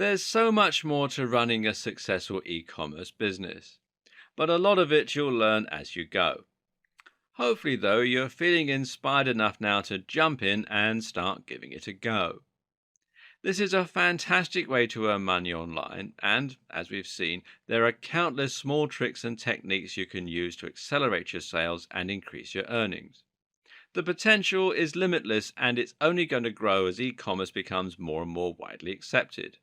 There's so much more to running a successful e-commerce business, but a lot of it you'll learn as you go. Hopefully, though, you're feeling inspired enough now to jump in and start giving it a go. This is a fantastic way to earn money online, and as we've seen, there are countless small tricks and techniques you can use to accelerate your sales and increase your earnings. The potential is limitless, and it's only going to grow as e commerce becomes more and more widely accepted.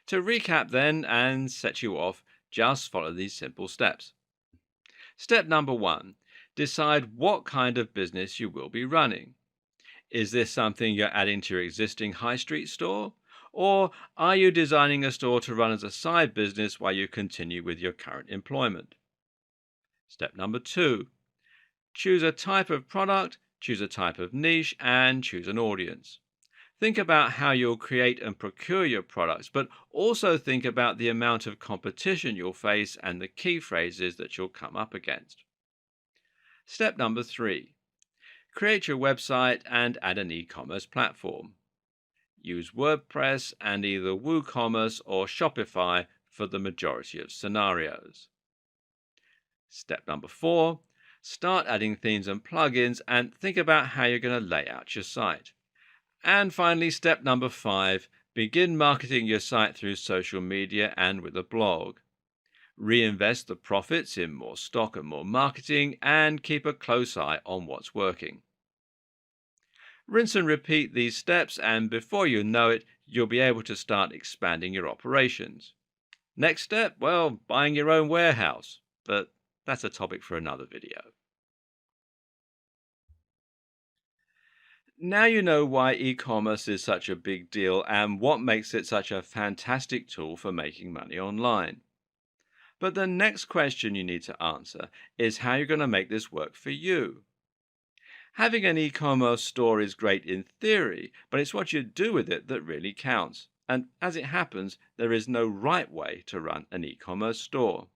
To recap, then, and set you off, just follow these simple steps. Step number one, decide what kind of business you will be running. Is this something you're adding to your existing high street store? Or are you designing a store to run as a side business while you continue with your current employment? Step number two, choose a type of product, choose a type of niche, and choose an audience. Think about how you'll create and procure your products, but also think about the amount of competition you'll face and the key phrases that you'll come up against. Step number three, create your website and add an e-commerce platform. Use WordPress and either WooCommerce or Shopify for the majority of scenarios. Step number four, start adding themes and plugins and think about how you're going to lay out your site. And finally, step number five, begin marketing your site through social media and with a blog. Reinvest the profits in more stock and more marketing, and keep a close eye on what's working. Rinse and repeat these steps, and before you know it, you'll be able to start expanding your operations. Next step, well, buying your own warehouse, but that's a topic for another video. Now you know why e-commerce is such a big deal and what makes it such a fantastic tool for making money online. But the next question you need to answer is how you're going to make this work for you. Having an e-commerce store is great in theory, but it's what you do with it that really counts. And as it happens, there is no right way to run an e-commerce store.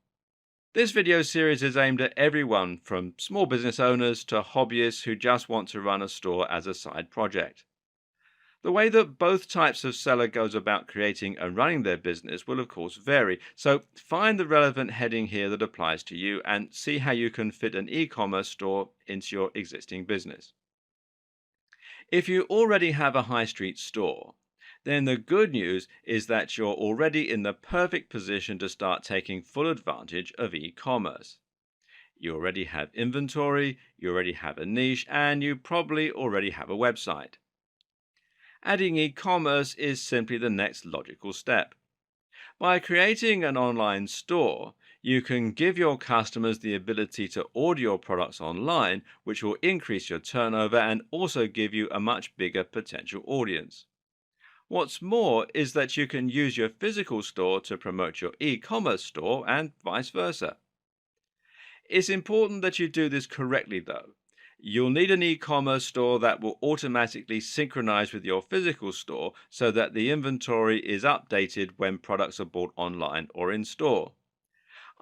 This video series is aimed at everyone from small business owners to hobbyists who just want to run a store as a side project. The way that both types of seller goes about creating and running their business will of course vary, so find the relevant heading here that applies to you and see how you can fit an e-commerce store into your existing business. If you already have a high street store, then the good news is that you're already in the perfect position to start taking full advantage of e-commerce. You already have inventory, you already have a niche, and you probably already have a website. Adding e-commerce is simply the next logical step. By creating an online store, you can give your customers the ability to order your products online, which will increase your turnover and also give you a much bigger potential audience. What's more is that you can use your physical store to promote your e-commerce store and vice versa. It's important that you do this correctly though. You'll need an e-commerce store that will automatically synchronize with your physical store so that the inventory is updated when products are bought online or in store.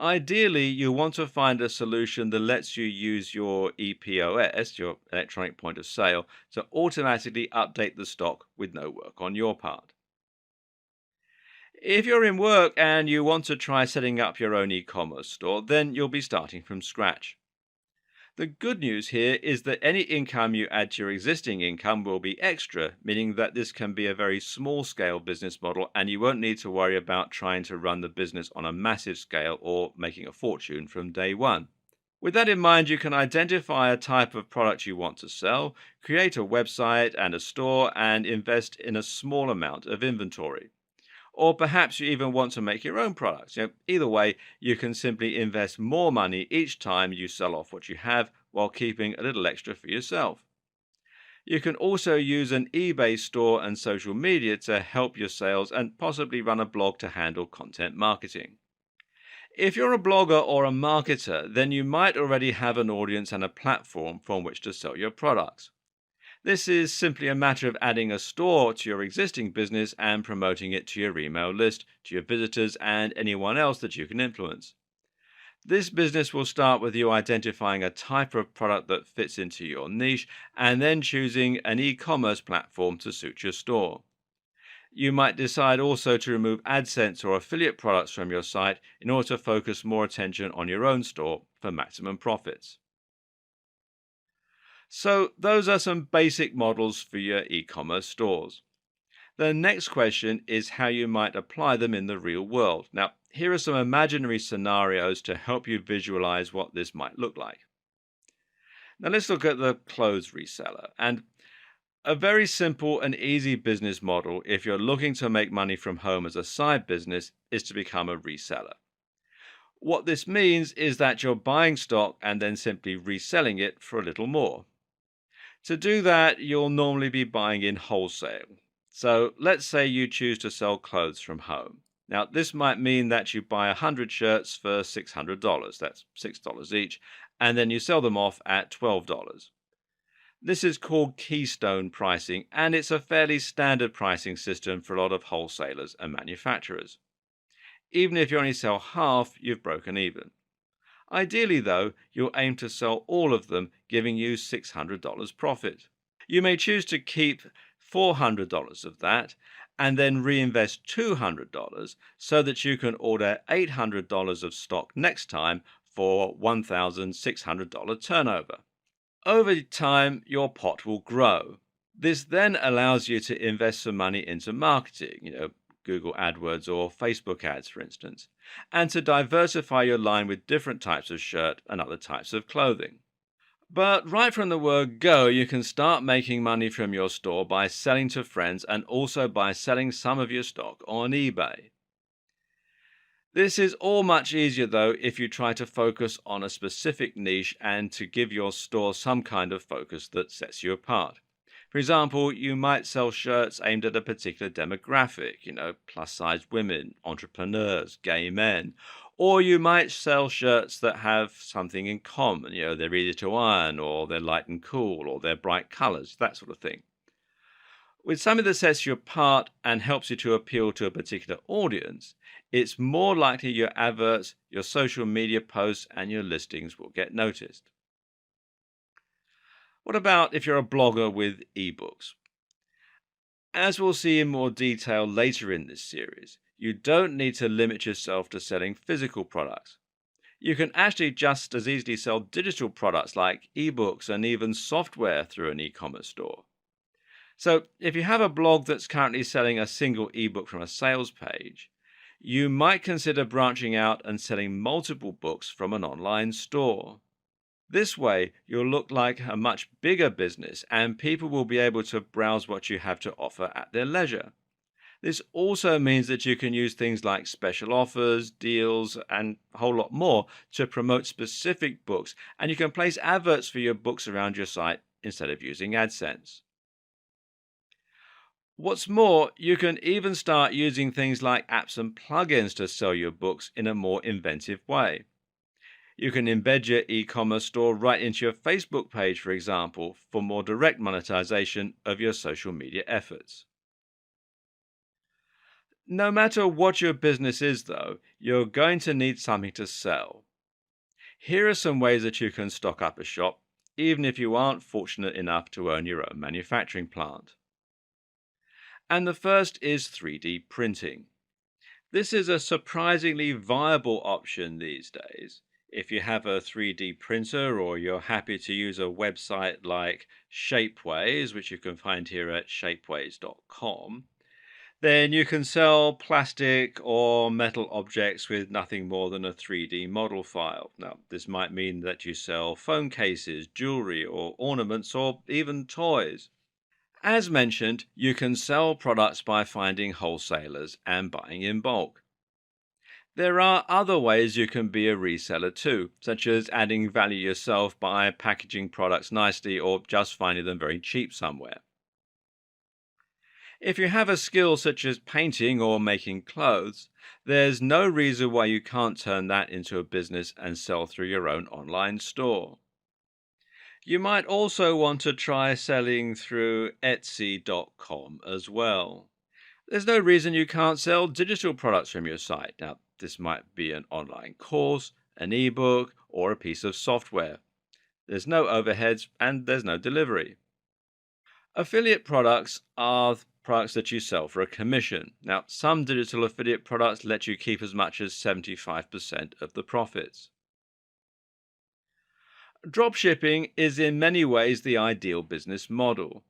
Ideally, you want to find a solution that lets you use your EPOS, your electronic point of sale, to automatically update the stock with no work on your part. If you're in work and you want to try setting up your own e-commerce store, then you'll be starting from scratch. The good news here is that any income you add to your existing income will be extra, meaning that this can be a very small scale business model and you won't need to worry about trying to run the business on a massive scale or making a fortune from day one. With that in mind, you can identify a type of product you want to sell, create a website and a store, and invest in a small amount of inventory. Or perhaps you even want to make your own products. Either way, you can simply invest more money each time you sell off what you have while keeping a little extra for yourself. You can also use an eBay store and social media to help your sales and possibly run a blog to handle content marketing. If you're a blogger or a marketer, then you might already have an audience and a platform from which to sell your products. This is simply a matter of adding a store to your existing business and promoting it to your email list, to your visitors, and anyone else that you can influence. This business will start with you identifying a type of product that fits into your niche and then choosing an e-commerce platform to suit your store. You might decide also to remove AdSense or affiliate products from your site in order to focus more attention on your own store for maximum profits. So, those are some basic models for your e commerce stores. The next question is how you might apply them in the real world. Now, here are some imaginary scenarios to help you visualize what this might look like. Now, let's look at the clothes reseller. And a very simple and easy business model, if you're looking to make money from home as a side business, is to become a reseller. What this means is that you're buying stock and then simply reselling it for a little more. To do that, you'll normally be buying in wholesale. So let's say you choose to sell clothes from home. Now, this might mean that you buy 100 shirts for $600, that's $6 each, and then you sell them off at $12. This is called keystone pricing, and it's a fairly standard pricing system for a lot of wholesalers and manufacturers. Even if you only sell half, you've broken even. Ideally, though, you'll aim to sell all of them, giving you $600 profit. You may choose to keep $400 of that and then reinvest $200 so that you can order $800 of stock next time for $1,600 turnover. Over time, your pot will grow. This then allows you to invest some money into marketing, Google AdWords or Facebook ads, for instance, and to diversify your line with different types of shirt and other types of clothing. But right from the word go, you can start making money from your store by selling to friends and also by selling some of your stock on eBay. This is all much easier though if you try to focus on a specific niche and to give your store some kind of focus that sets you apart. For example, you might sell shirts aimed at a particular demographic, plus size women, entrepreneurs, gay men. Or you might sell shirts that have something in common, they're easy to iron, or they're light and cool, or they're bright colors, that sort of thing. With something that sets you apart and helps you to appeal to a particular audience, it's more likely your adverts, your social media posts, and your listings will get noticed. What about if you're a blogger with ebooks? As we'll see in more detail later in this series, you don't need to limit yourself to selling physical products. You can actually just as easily sell digital products like ebooks and even software through an e-commerce store. So, if you have a blog that's currently selling a single ebook from a sales page, you might consider branching out and selling multiple books from an online store. This way, you'll look like a much bigger business and people will be able to browse what you have to offer at their leisure. This also means that you can use things like special offers, deals, and a whole lot more to promote specific books, and you can place adverts for your books around your site instead of using AdSense. What's more, you can even start using things like apps and plugins to sell your books in a more inventive way. You can embed your e-commerce store right into your Facebook page, for example, for more direct monetization of your social media efforts. No matter what your business is, though, you're going to need something to sell. Here are some ways that you can stock up a shop, even if you aren't fortunate enough to own your own manufacturing plant. And the first is 3D printing. This is a surprisingly viable option these days. If you have a 3D printer or you're happy to use a website like Shapeways, which you can find here at shapeways.com, then you can sell plastic or metal objects with nothing more than a 3D model file. Now, this might mean that you sell phone cases, jewelry, or ornaments, or even toys. As mentioned, you can sell products by finding wholesalers and buying in bulk. There are other ways you can be a reseller too, such as adding value yourself by packaging products nicely or just finding them very cheap somewhere. If you have a skill such as painting or making clothes, there's no reason why you can't turn that into a business and sell through your own online store. You might also want to try selling through Etsy.com as well. There's no reason you can't sell digital products from your site. Now, this might be an online course, an ebook, or a piece of software. There's no overheads and there's no delivery. Affiliate products are products that you sell for a commission. Now, some digital affiliate products let you keep as much as 75% of the profits. Dropshipping is in many ways the ideal business model.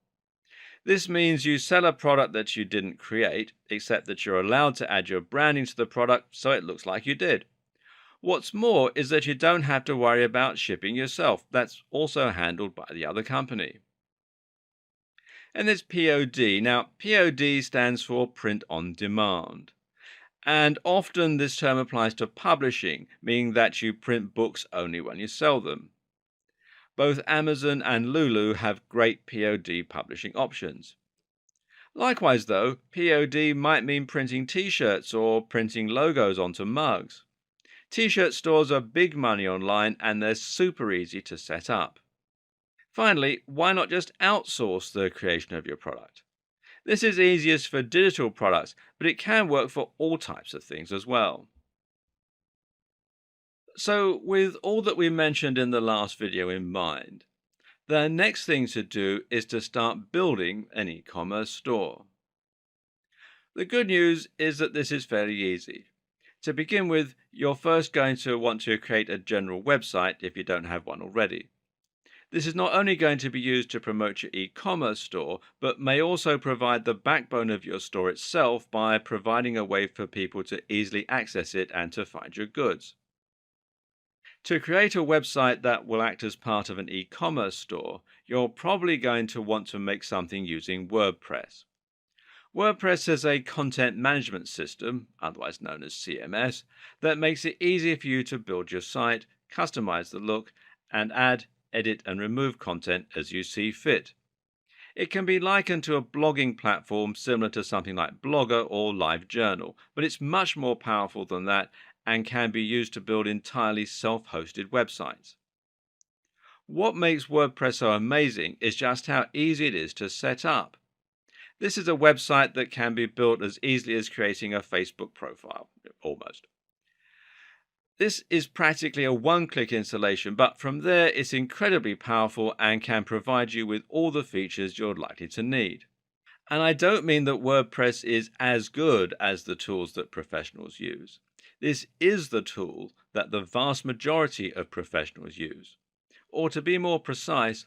This means you sell a product that you didn't create, except that you're allowed to add your branding to the product so it looks like you did. What's more is that you don't have to worry about shipping yourself. That's also handled by the other company. And there's POD. Now, POD stands for print on demand. And often this term applies to publishing, meaning that you print books only when you sell them. Both Amazon and Lulu have great POD publishing options. Likewise, though, POD might mean printing t-shirts or printing logos onto mugs. T-shirt stores are big money online and they're super easy to set up. Finally, why not just outsource the creation of your product? This is easiest for digital products, but it can work for all types of things as well. So, with all that we mentioned in the last video in mind, the next thing to do is to start building an e-commerce store. The good news is that this is fairly easy. To begin with, you're first going to want to create a general website if you don't have one already. This is not only going to be used to promote your e-commerce store, but may also provide the backbone of your store itself by providing a way for people to easily access it and to find your goods. To create a website that will act as part of an e-commerce store, you're probably going to want to make something using WordPress. WordPress is a content management system, otherwise known as CMS, that makes it easy for you to build your site, customize the look, and add, edit, and remove content as you see fit. It can be likened to a blogging platform similar to something like Blogger or LiveJournal, but it's much more powerful than that and can be used to build entirely self-hosted websites. What makes WordPress so amazing is just how easy it is to set up. This is a website that can be built as easily as creating a Facebook profile, almost. This is practically a one-click installation, but from there it's incredibly powerful and can provide you with all the features you're likely to need. And I don't mean that WordPress is as good as the tools that professionals use. This is the tool that the vast majority of professionals use. Or to be more precise,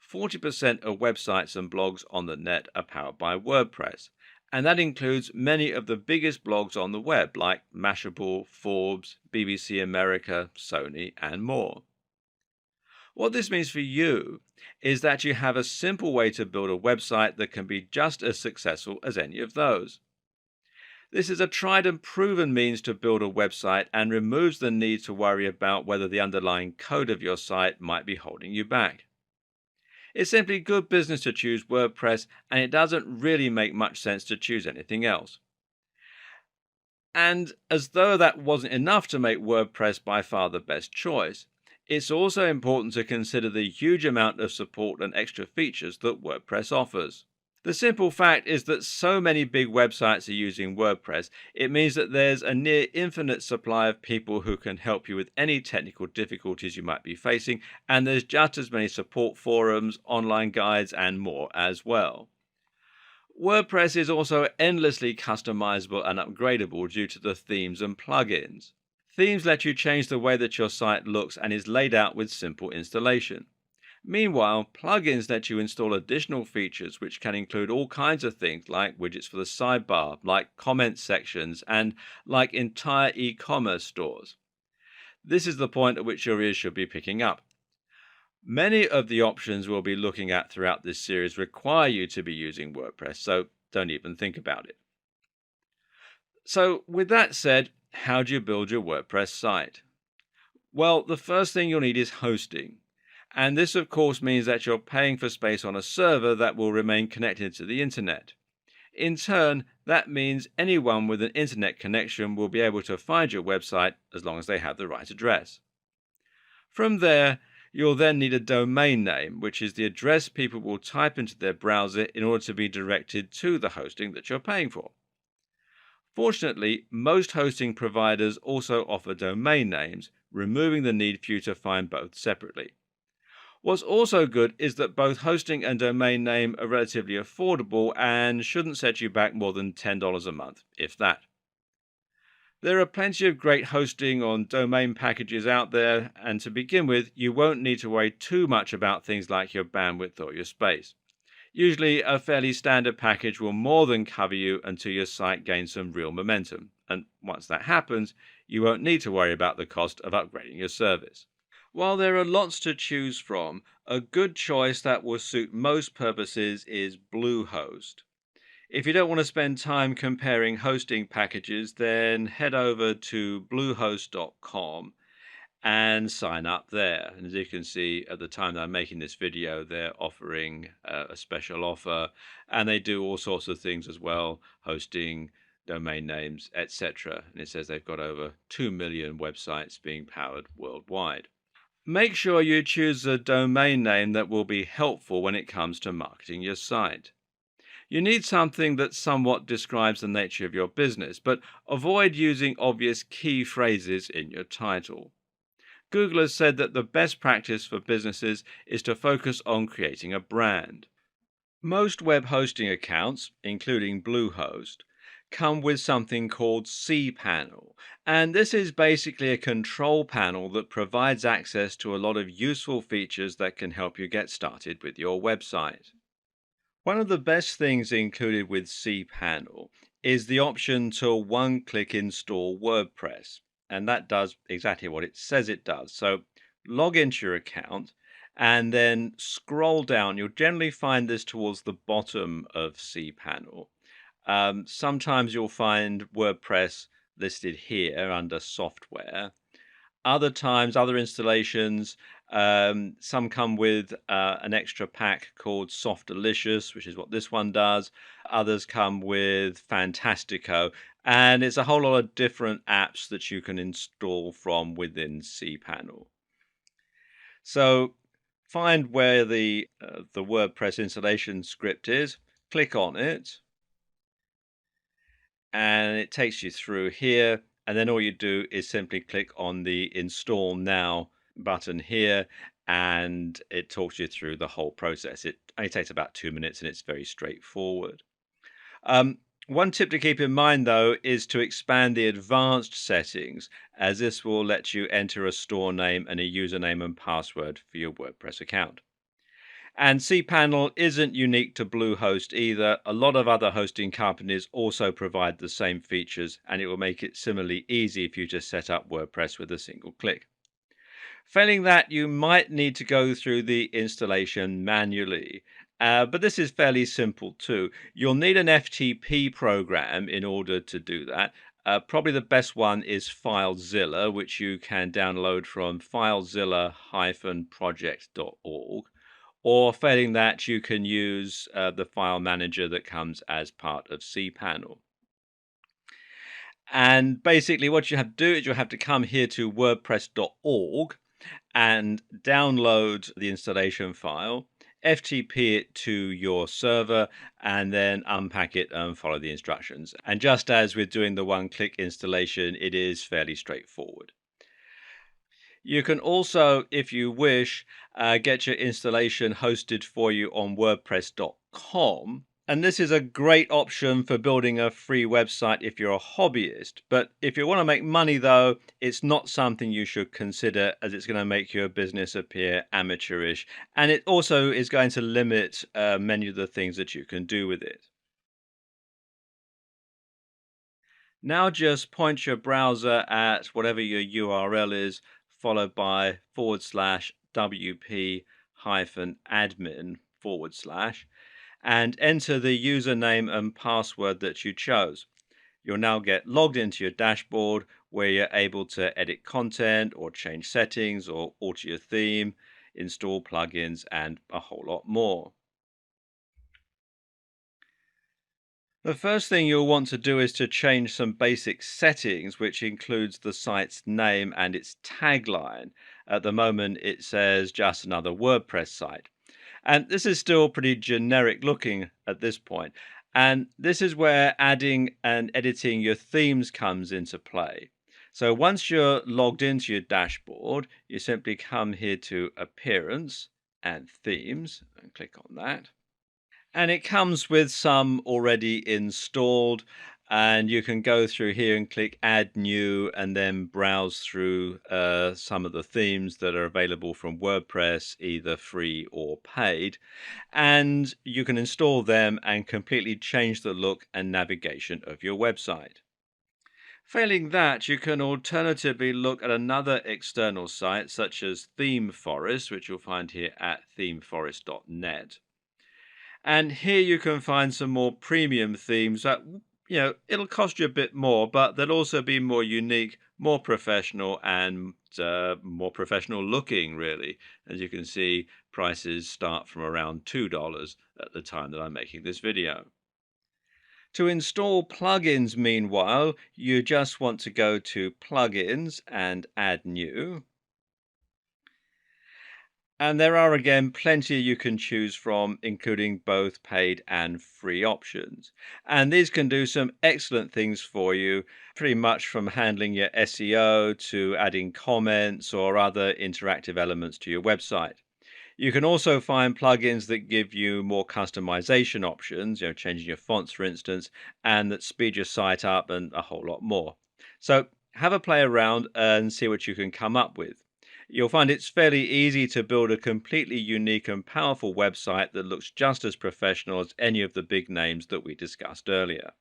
40% of websites and blogs on the net are powered by WordPress, and that includes many of the biggest blogs on the web like Mashable, Forbes, BBC America, Sony, and more. What this means for you is that you have a simple way to build a website that can be just as successful as any of those. This is a tried and proven means to build a website and removes the need to worry about whether the underlying code of your site might be holding you back. It's simply good business to choose WordPress, and it doesn't really make much sense to choose anything else. And as though that wasn't enough to make WordPress by far the best choice, it's also important to consider the huge amount of support and extra features that WordPress offers. The simple fact is that so many big websites are using WordPress, it means that there's a near infinite supply of people who can help you with any technical difficulties you might be facing, and there's just as many support forums, online guides, and more as well. WordPress is also endlessly customizable and upgradable due to the themes and plugins. Themes let you change the way that your site looks and is laid out with simple installation. Meanwhile, plugins let you install additional features which can include all kinds of things like widgets for the sidebar, like comment sections, and like entire e-commerce stores. This is the point at which your ears should be picking up. Many of the options we'll be looking at throughout this series require you to be using WordPress, so don't even think about it. So with that said, how do you build your WordPress site? Well, the first thing you'll need is hosting. And this, of course, means that you're paying for space on a server that will remain connected to the internet. In turn, that means anyone with an internet connection will be able to find your website as long as they have the right address. From there, you'll then need a domain name, which is the address people will type into their browser in order to be directed to the hosting that you're paying for. Fortunately, most hosting providers also offer domain names, removing the need for you to find both separately. What's also good is that both hosting and domain name are relatively affordable and shouldn't set you back more than $10 a month, if that. There are plenty of great hosting on domain packages out there, and to begin with, you won't need to worry too much about things like your bandwidth or your space. Usually, a fairly standard package will more than cover you until your site gains some real momentum. And once that happens, you won't need to worry about the cost of upgrading your service. While there are lots to choose from, a good choice that will suit most purposes is Bluehost. If you don't want to spend time comparing hosting packages, then head over to bluehost.com and sign up there. And as you can see, at the time that I'm making this video, they're offering a special offer, and they do all sorts of things as well, hosting, domain names, etc. And it says they've got over 2 million websites being powered worldwide. Make sure you choose a domain name that will be helpful when it comes to marketing your site. You need something that somewhat describes the nature of your business, but avoid using obvious key phrases in your title. Google has said that the best practice for businesses is to focus on creating a brand. Most web hosting accounts, including Bluehost, come with something called cPanel, and this is basically a control panel that provides access to a lot of useful features that can help you get started with your website. One of the best things included with cPanel is the option to one-click install WordPress, and that does exactly what it says it does. So log into your account and then scroll down. You'll generally find this towards the bottom of cPanel. Sometimes you'll find WordPress listed here under software. Other times, other installations, some come with an extra pack called Soft Delicious, which is what this one does. Others come with Fantastico, and it's a whole lot of different apps that you can install from within cPanel. So find where the WordPress installation script is, click on it, and it takes you through here. And then all you do is simply click on the Install Now button here, and it talks you through the whole process. It only takes about 2 minutes, and it's very straightforward. One tip to keep in mind, though, is to expand the advanced settings, as this will let you enter a store name and a username and password for your WordPress account. And cPanel isn't unique to Bluehost either. A lot of other hosting companies also provide the same features, and it will make it similarly easy for you to set up WordPress with a single click. Failing that, you might need to go through the installation manually. But this is fairly simple too. You'll need an FTP program in order to do that. Probably the best one is FileZilla, which you can download from filezilla-project.org. Or failing that, you can use the file manager that comes as part of cPanel. And basically what you have to do is you have to come here to wordpress.org and download the installation file, FTP it to your server, and then unpack it and follow the instructions. And just as with doing the one-click installation, it is fairly straightforward. You can also, if you wish, get your installation hosted for you on WordPress.com. And this is a great option for building a free website if you're a hobbyist. But if you want to make money, though, it's not something you should consider, as it's going to make your business appear amateurish. And it also is going to limit many of the things that you can do with it. Now just point your browser at whatever your URL is, followed by /admin/, and enter the username and password that you chose. You'll now get logged into your dashboard where you're able to edit content or change settings or alter your theme, install plugins, and a whole lot more. The first thing you'll want to do is to change some basic settings, which includes the site's name and its tagline. At the moment, it says just another WordPress site. And this is still pretty generic looking at this point. And this is where adding and editing your themes comes into play. So once you're logged into your dashboard, you simply come here to Appearance, Add themes and click on that. And it comes with some already installed, and you can go through here and click add new and then browse through some of the themes that are available from WordPress, either free or paid, and you can install them and completely change the look and navigation of your website. Failing that, you can alternatively look at another external site such as ThemeForest, which you'll find here at themeforest.net. And here you can find some more premium themes that, it'll cost you a bit more, but they'll also be more unique, more professional, and more professional looking, really. As you can see, prices start from around $2 at the time that I'm making this video. To install plugins, meanwhile, you just want to go to Plugins and Add New. And there are again plenty you can choose from, including both paid and free options. And these can do some excellent things for you, pretty much from handling your SEO to adding comments or other interactive elements to your website. You can also find plugins that give you more customization options, changing your fonts, for instance, and that speed your site up and a whole lot more. So have a play around and see what you can come up with. You'll find it's fairly easy to build a completely unique and powerful website that looks just as professional as any of the big names that we discussed earlier.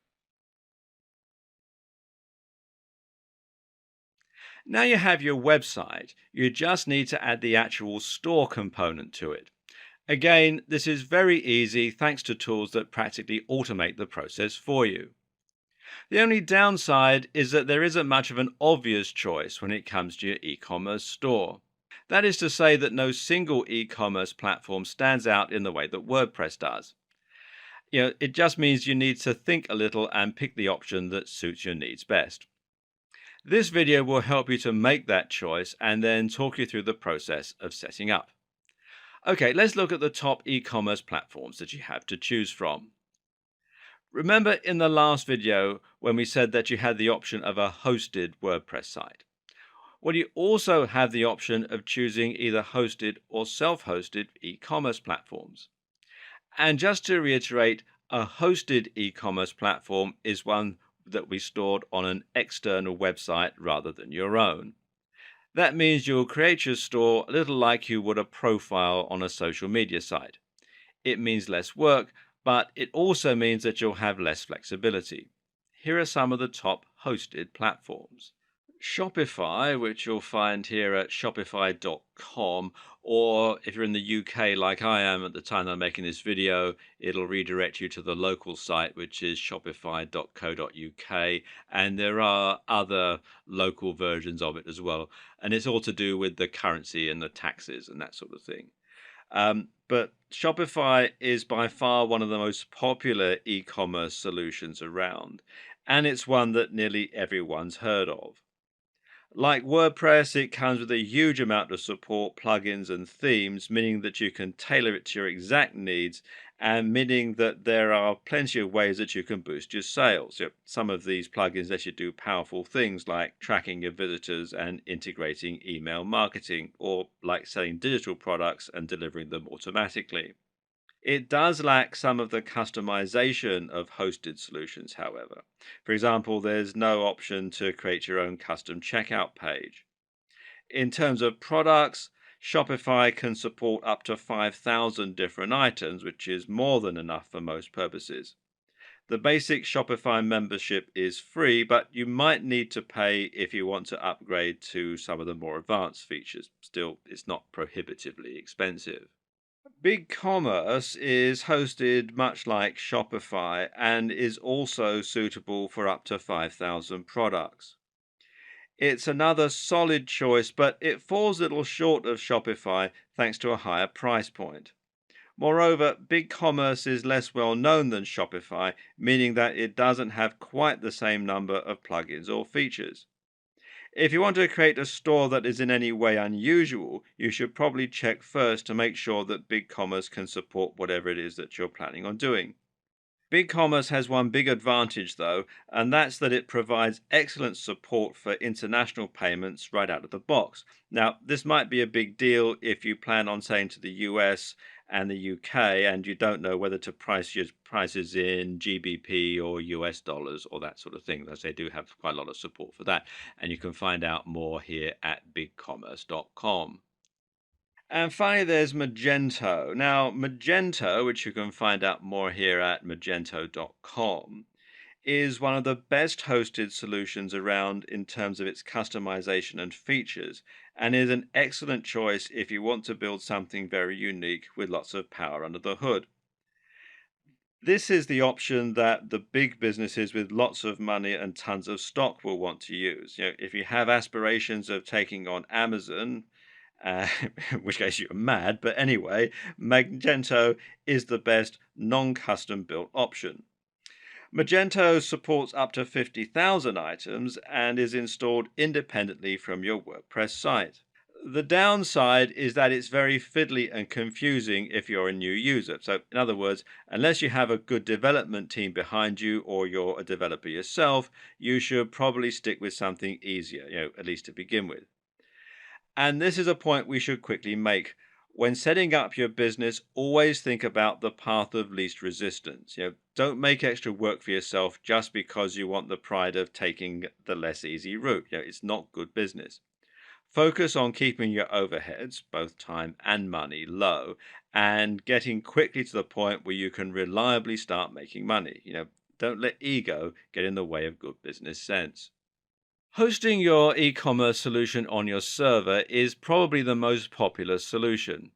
Now you have your website, you just need to add the actual store component to it. Again, this is very easy thanks to tools that practically automate the process for you. The only downside is that there isn't much of an obvious choice when it comes to your e-commerce store. That is to say that no single e-commerce platform stands out in the way that WordPress does. It just means you need to think a little and pick the option that suits your needs best. This video will help you to make that choice and then talk you through the process of setting up. Okay, let's look at the top e-commerce platforms that you have to choose from. Remember in the last video when we said that you had the option of a hosted WordPress site? Well, you also have the option of choosing either hosted or self-hosted e-commerce platforms. And just to reiterate, a hosted e-commerce platform is one that we stored on an external website rather than your own. That means you'll create your store a little like you would a profile on a social media site. It means less work, but it also means that you'll have less flexibility. Here are some of the top hosted platforms. Shopify, which you'll find here at shopify.com, or if you're in the UK like I am at the time I'm making this video, it'll redirect you to the local site, which is shopify.co.uk, and there are other local versions of it as well, and it's all to do with the currency and the taxes and that sort of thing. But Shopify is by far one of the most popular e-commerce solutions around, and it's one that nearly everyone's heard of. Like WordPress, it comes with a huge amount of support, plugins, and themes, meaning that you can tailor it to your exact needs, and meaning that there are plenty of ways that you can boost your sales. Some of these plugins let you do powerful things like tracking your visitors and integrating email marketing, or like selling digital products and delivering them automatically. It does lack some of the customization of hosted solutions, however. For example, there's no option to create your own custom checkout page. In terms of products, Shopify can support up to 5,000 different items, which is more than enough for most purposes. The basic Shopify membership is free, but you might need to pay if you want to upgrade to some of the more advanced features. Still, it's not prohibitively expensive. BigCommerce is hosted much like Shopify and is also suitable for up to 5,000 products. It's another solid choice, but it falls a little short of Shopify thanks to a higher price point. Moreover, BigCommerce is less well known than Shopify, meaning that it doesn't have quite the same number of plugins or features. If you want to create a store that is in any way unusual, you should probably check first to make sure that BigCommerce can support whatever it is that you're planning on doing. BigCommerce has one big advantage, though, and that's that it provides excellent support for international payments right out of the box. Now, this might be a big deal if you plan on saying to the US and the UK and you don't know whether to price your prices in GBP or US dollars or that sort of thing, as they do have quite a lot of support for that. And you can find out more here at bigcommerce.com. And finally, there's Magento. Now, Magento, which you can find out more here at magento.com, is one of the best hosted solutions around in terms of its customization and features, and is an excellent choice if you want to build something very unique with lots of power under the hood. This is the option that the big businesses with lots of money and tons of stock will want to use. If you have aspirations of taking on Amazon, uh, in which case you're mad, but anyway, Magento is the best non-custom built option. Magento supports up to 50,000 items and is installed independently from your WordPress site. The downside is that it's very fiddly and confusing if you're a new user. So, in other words, unless you have a good development team behind you or you're a developer yourself, you should probably stick with something easier, at least to begin with. And this is a point we should quickly make. When setting up your business, always think about the path of least resistance. Don't make extra work for yourself just because you want the pride of taking the less easy route. It's not good business. Focus on keeping your overheads, both time and money, low and getting quickly to the point where you can reliably start making money. Don't let ego get in the way of good business sense. Hosting your e-commerce solution on your server is probably the most popular solution.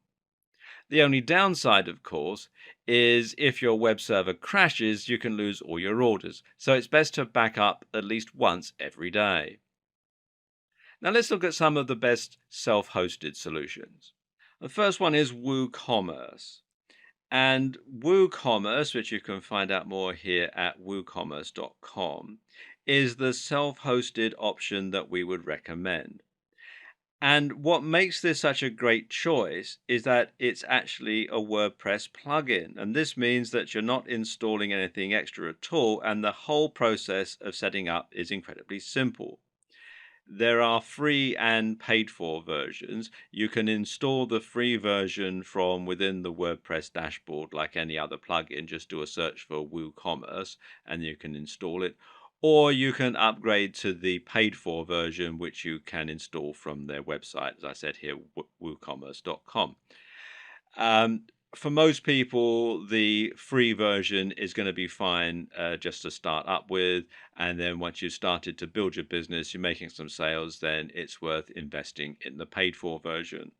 The only downside, of course, is if your web server crashes, you can lose all your orders. So it's best to back up at least once every day. Now let's look at some of the best self-hosted solutions. The first one is WooCommerce. And WooCommerce, which you can find out more here at woocommerce.com, is the self-hosted option that we would recommend. And what makes this such a great choice is that it's actually a WordPress plugin. And this means that you're not installing anything extra at all, and the whole process of setting up is incredibly simple. There are free and paid for versions. You can install the free version from within the WordPress dashboard like any other plugin. Just do a search for WooCommerce and you can install it. Or you can upgrade to the paid for version, which you can install from their website, as I said here, woocommerce.com. For most people, the free version is going to be fine just to start up with. And then once you've started to build your business, you're making some sales, then it's worth investing in the paid for version.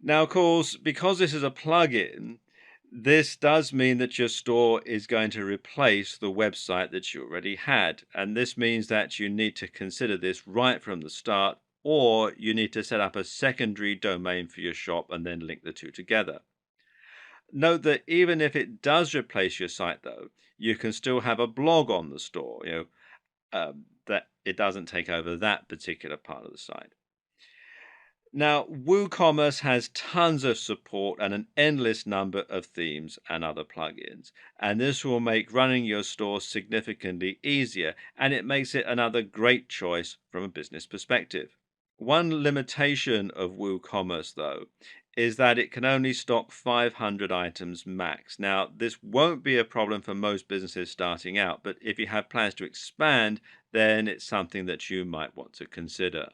Now, of course, because this is a plugin, this does mean that your store is going to replace the website that you already had. And this means that you need to consider this right from the start, or you need to set up a secondary domain for your shop and then link the two together. Note that even if it does replace your site, though, you can still have a blog on the store, that it doesn't take over that particular part of the site. Now, WooCommerce has tons of support and an endless number of themes and other plugins, and this will make running your store significantly easier, and it makes it another great choice from a business perspective. One limitation of WooCommerce, though, is that it can only stock 500 items max. Now, this won't be a problem for most businesses starting out, but if you have plans to expand, then it's something that you might want to consider.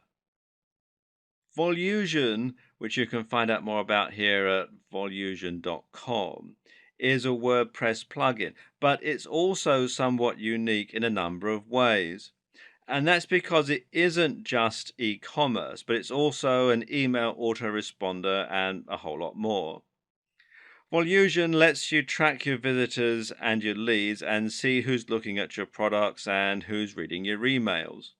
Volusion, which you can find out more about here at volusion.com, is a WordPress plugin, but it's also somewhat unique in a number of ways. And that's because it isn't just e-commerce, but it's also an email autoresponder and a whole lot more. Volusion lets you track your visitors and your leads and see who's looking at your products and who's reading your emails.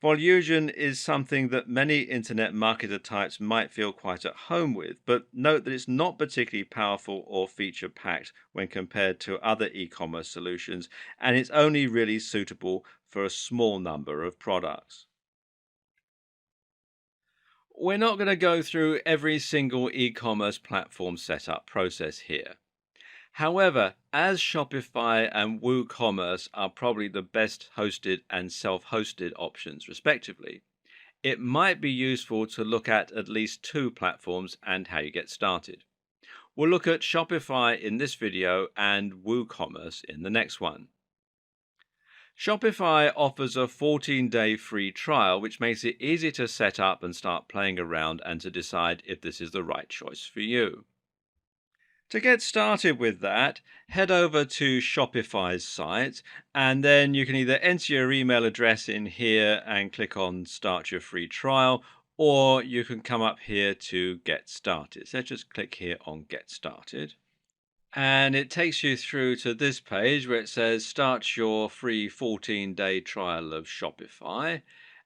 Volusion is something that many internet marketer types might feel quite at home with, but note that it's not particularly powerful or feature packed when compared to other e commerce solutions, and it's only really suitable for a small number of products. We're not going to go through every single e commerce platform setup process here. However, as Shopify and WooCommerce are probably the best hosted and self-hosted options, respectively, it might be useful to look at least two platforms and how you get started. We'll look at Shopify in this video and WooCommerce in the next one. Shopify offers a 14-day free trial, which makes it easy to set up and start playing around and to decide if this is the right choice for you. To get started with that, head over to Shopify's site, and then you can either enter your email address in here and click on Start Your Free Trial, or you can come up here to Get Started. So just click here on Get Started. And it takes you through to this page where it says Start Your Free 14-day trial of Shopify,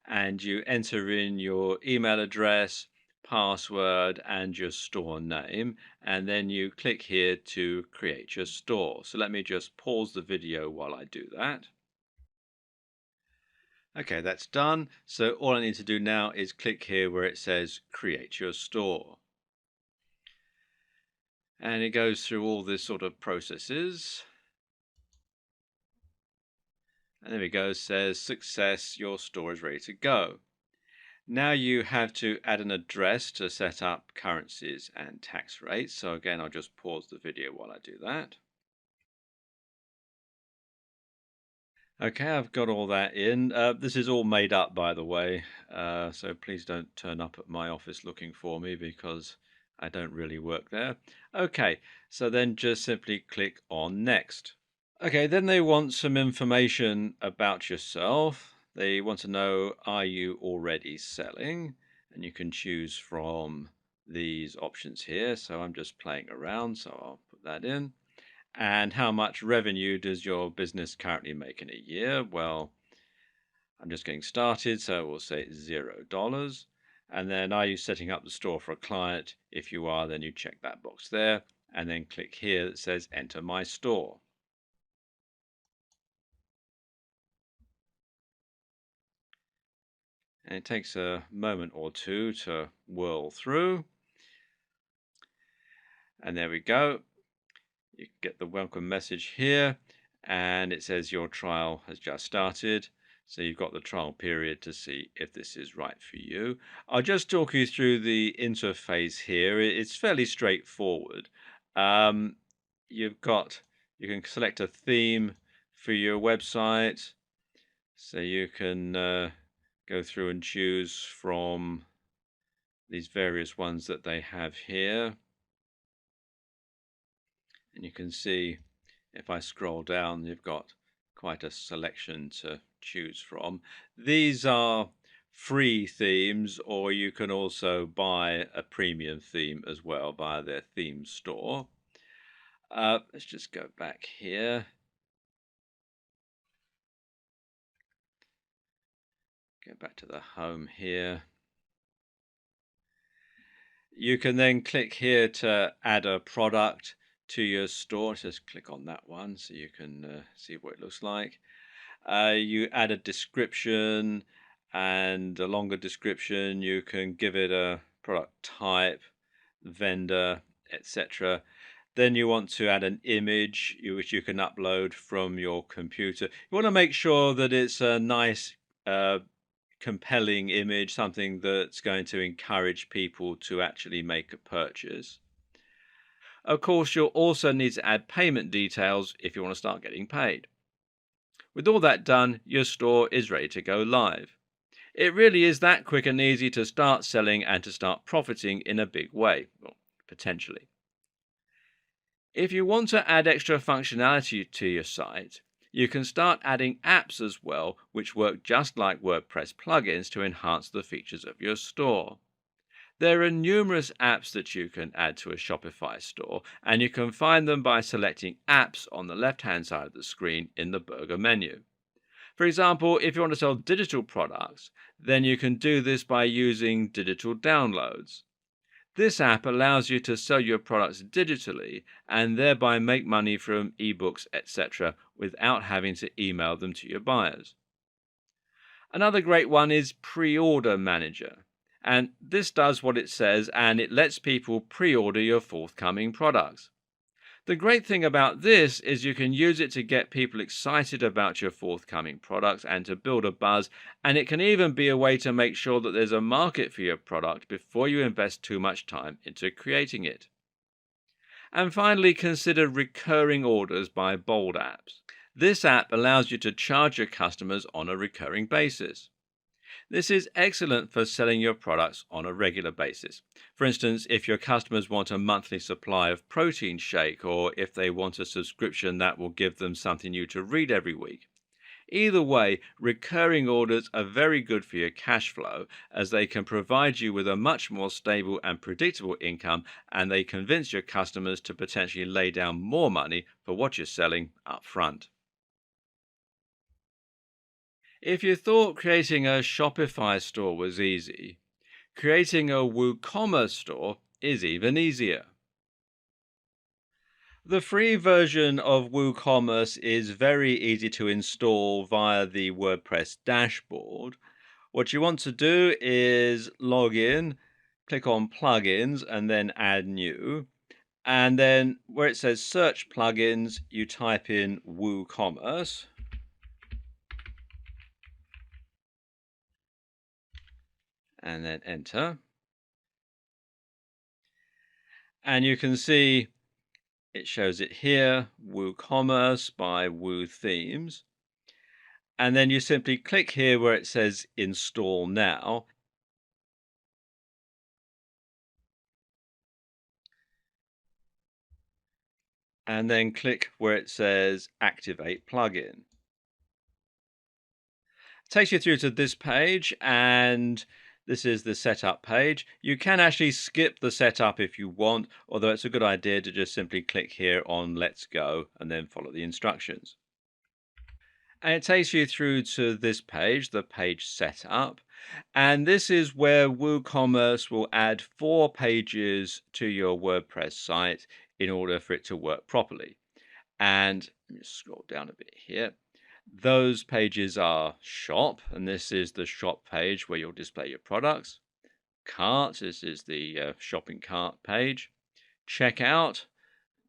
and you enter in your email address, password, and your store name, and then you click here to create your store. So let me just pause the video while I do that. Okay, that's done. So all I need to do now is click here where it says create your store. And it goes through all this sort of processes. And there we go, says success, your store is ready to go. Now you have to add an address to set up currencies and tax rates. So again, I'll just pause the video while I do that. Okay, I've got all that in. This is all made up, by the way. So please don't turn up at my office looking for me because I don't really work there. Okay, so then just simply click on Next. Okay, then they want some information about yourself. They want to know, are you already selling? And you can choose from these options here. So I'm just playing around, so I'll put that in. And how much revenue does your business currently make in a year? Well, I'm just getting started, so we'll say $0. And then, are you setting up the store for a client? If you are, then you check that box there, and then click here that says Enter My Store. And it takes a moment or two to whirl through. And there we go. You get the welcome message here, and it says your trial has just started. So you've got the trial period to see if this is right for you. I'll just talk you through the interface here. It's fairly straightforward. You can select a theme for your website. So you can go through and choose from these various ones that they have here. And you can see if I scroll down, you've got quite a selection to choose from. These are free themes, or you can also buy a premium theme as well via their theme store. Let's just go back here. Go back to the home here. You can then click here to add a product to your store. Just click on that one so you can see what it looks like. You add a description and a longer description. You can give it a product type, vendor, etc. Then you want to add an image which you can upload from your computer. You want to make sure that it's a nice compelling image, something that's going to encourage people to actually make a purchase. Of course, you'll also need to add payment details if you want to start getting paid. With all that done, your store is ready to go live. It really is that quick and easy to start selling and to start profiting in a big way, well, potentially. If you want to add extra functionality to your site, you can start adding apps as well, which work just like WordPress plugins to enhance the features of your store. There are numerous apps that you can add to a Shopify store, and you can find them by selecting Apps on the left-hand side of the screen in the burger menu. For example, if you want to sell digital products, then you can do this by using digital downloads. This app allows you to sell your products digitally and thereby make money from ebooks, etc., without having to email them to your buyers. Another great one is Pre-Order Manager, and this does what it says, and it lets people pre-order your forthcoming products. The great thing about this is you can use it to get people excited about your forthcoming products and to build a buzz, and it can even be a way to make sure that there's a market for your product before you invest too much time into creating it. And finally, consider recurring orders by Bold apps. This app allows you to charge your customers on a recurring basis. This is excellent for selling your products on a regular basis. For instance, if your customers want a monthly supply of protein shake, or if they want a subscription that will give them something new to read every week. Either way, recurring orders are very good for your cash flow as they can provide you with a much more stable and predictable income, and they convince your customers to potentially lay down more money for what you're selling up front. If you thought creating a Shopify store was easy, creating a WooCommerce store is even easier. The free version of WooCommerce is very easy to install via the WordPress dashboard. What you want to do is log in, click on plugins, and then add new. And then where it says search plugins, you type in WooCommerce and then enter. And you can see it shows it here, WooCommerce by Woo Themes. And then you simply click here where it says install now. And then click where it says activate plugin. It takes you through to this page, and this is the setup page. You can actually skip the setup if you want, although it's a good idea to just simply click here on let's go and then follow the instructions. And it takes you through to this page, the page setup. And this is where WooCommerce will add 4 pages to your WordPress site in order for it to work properly. And let me scroll down a bit here. Those pages are shop, and this is the shop page where you'll display your products. Cart, this is the shopping cart page. Checkout,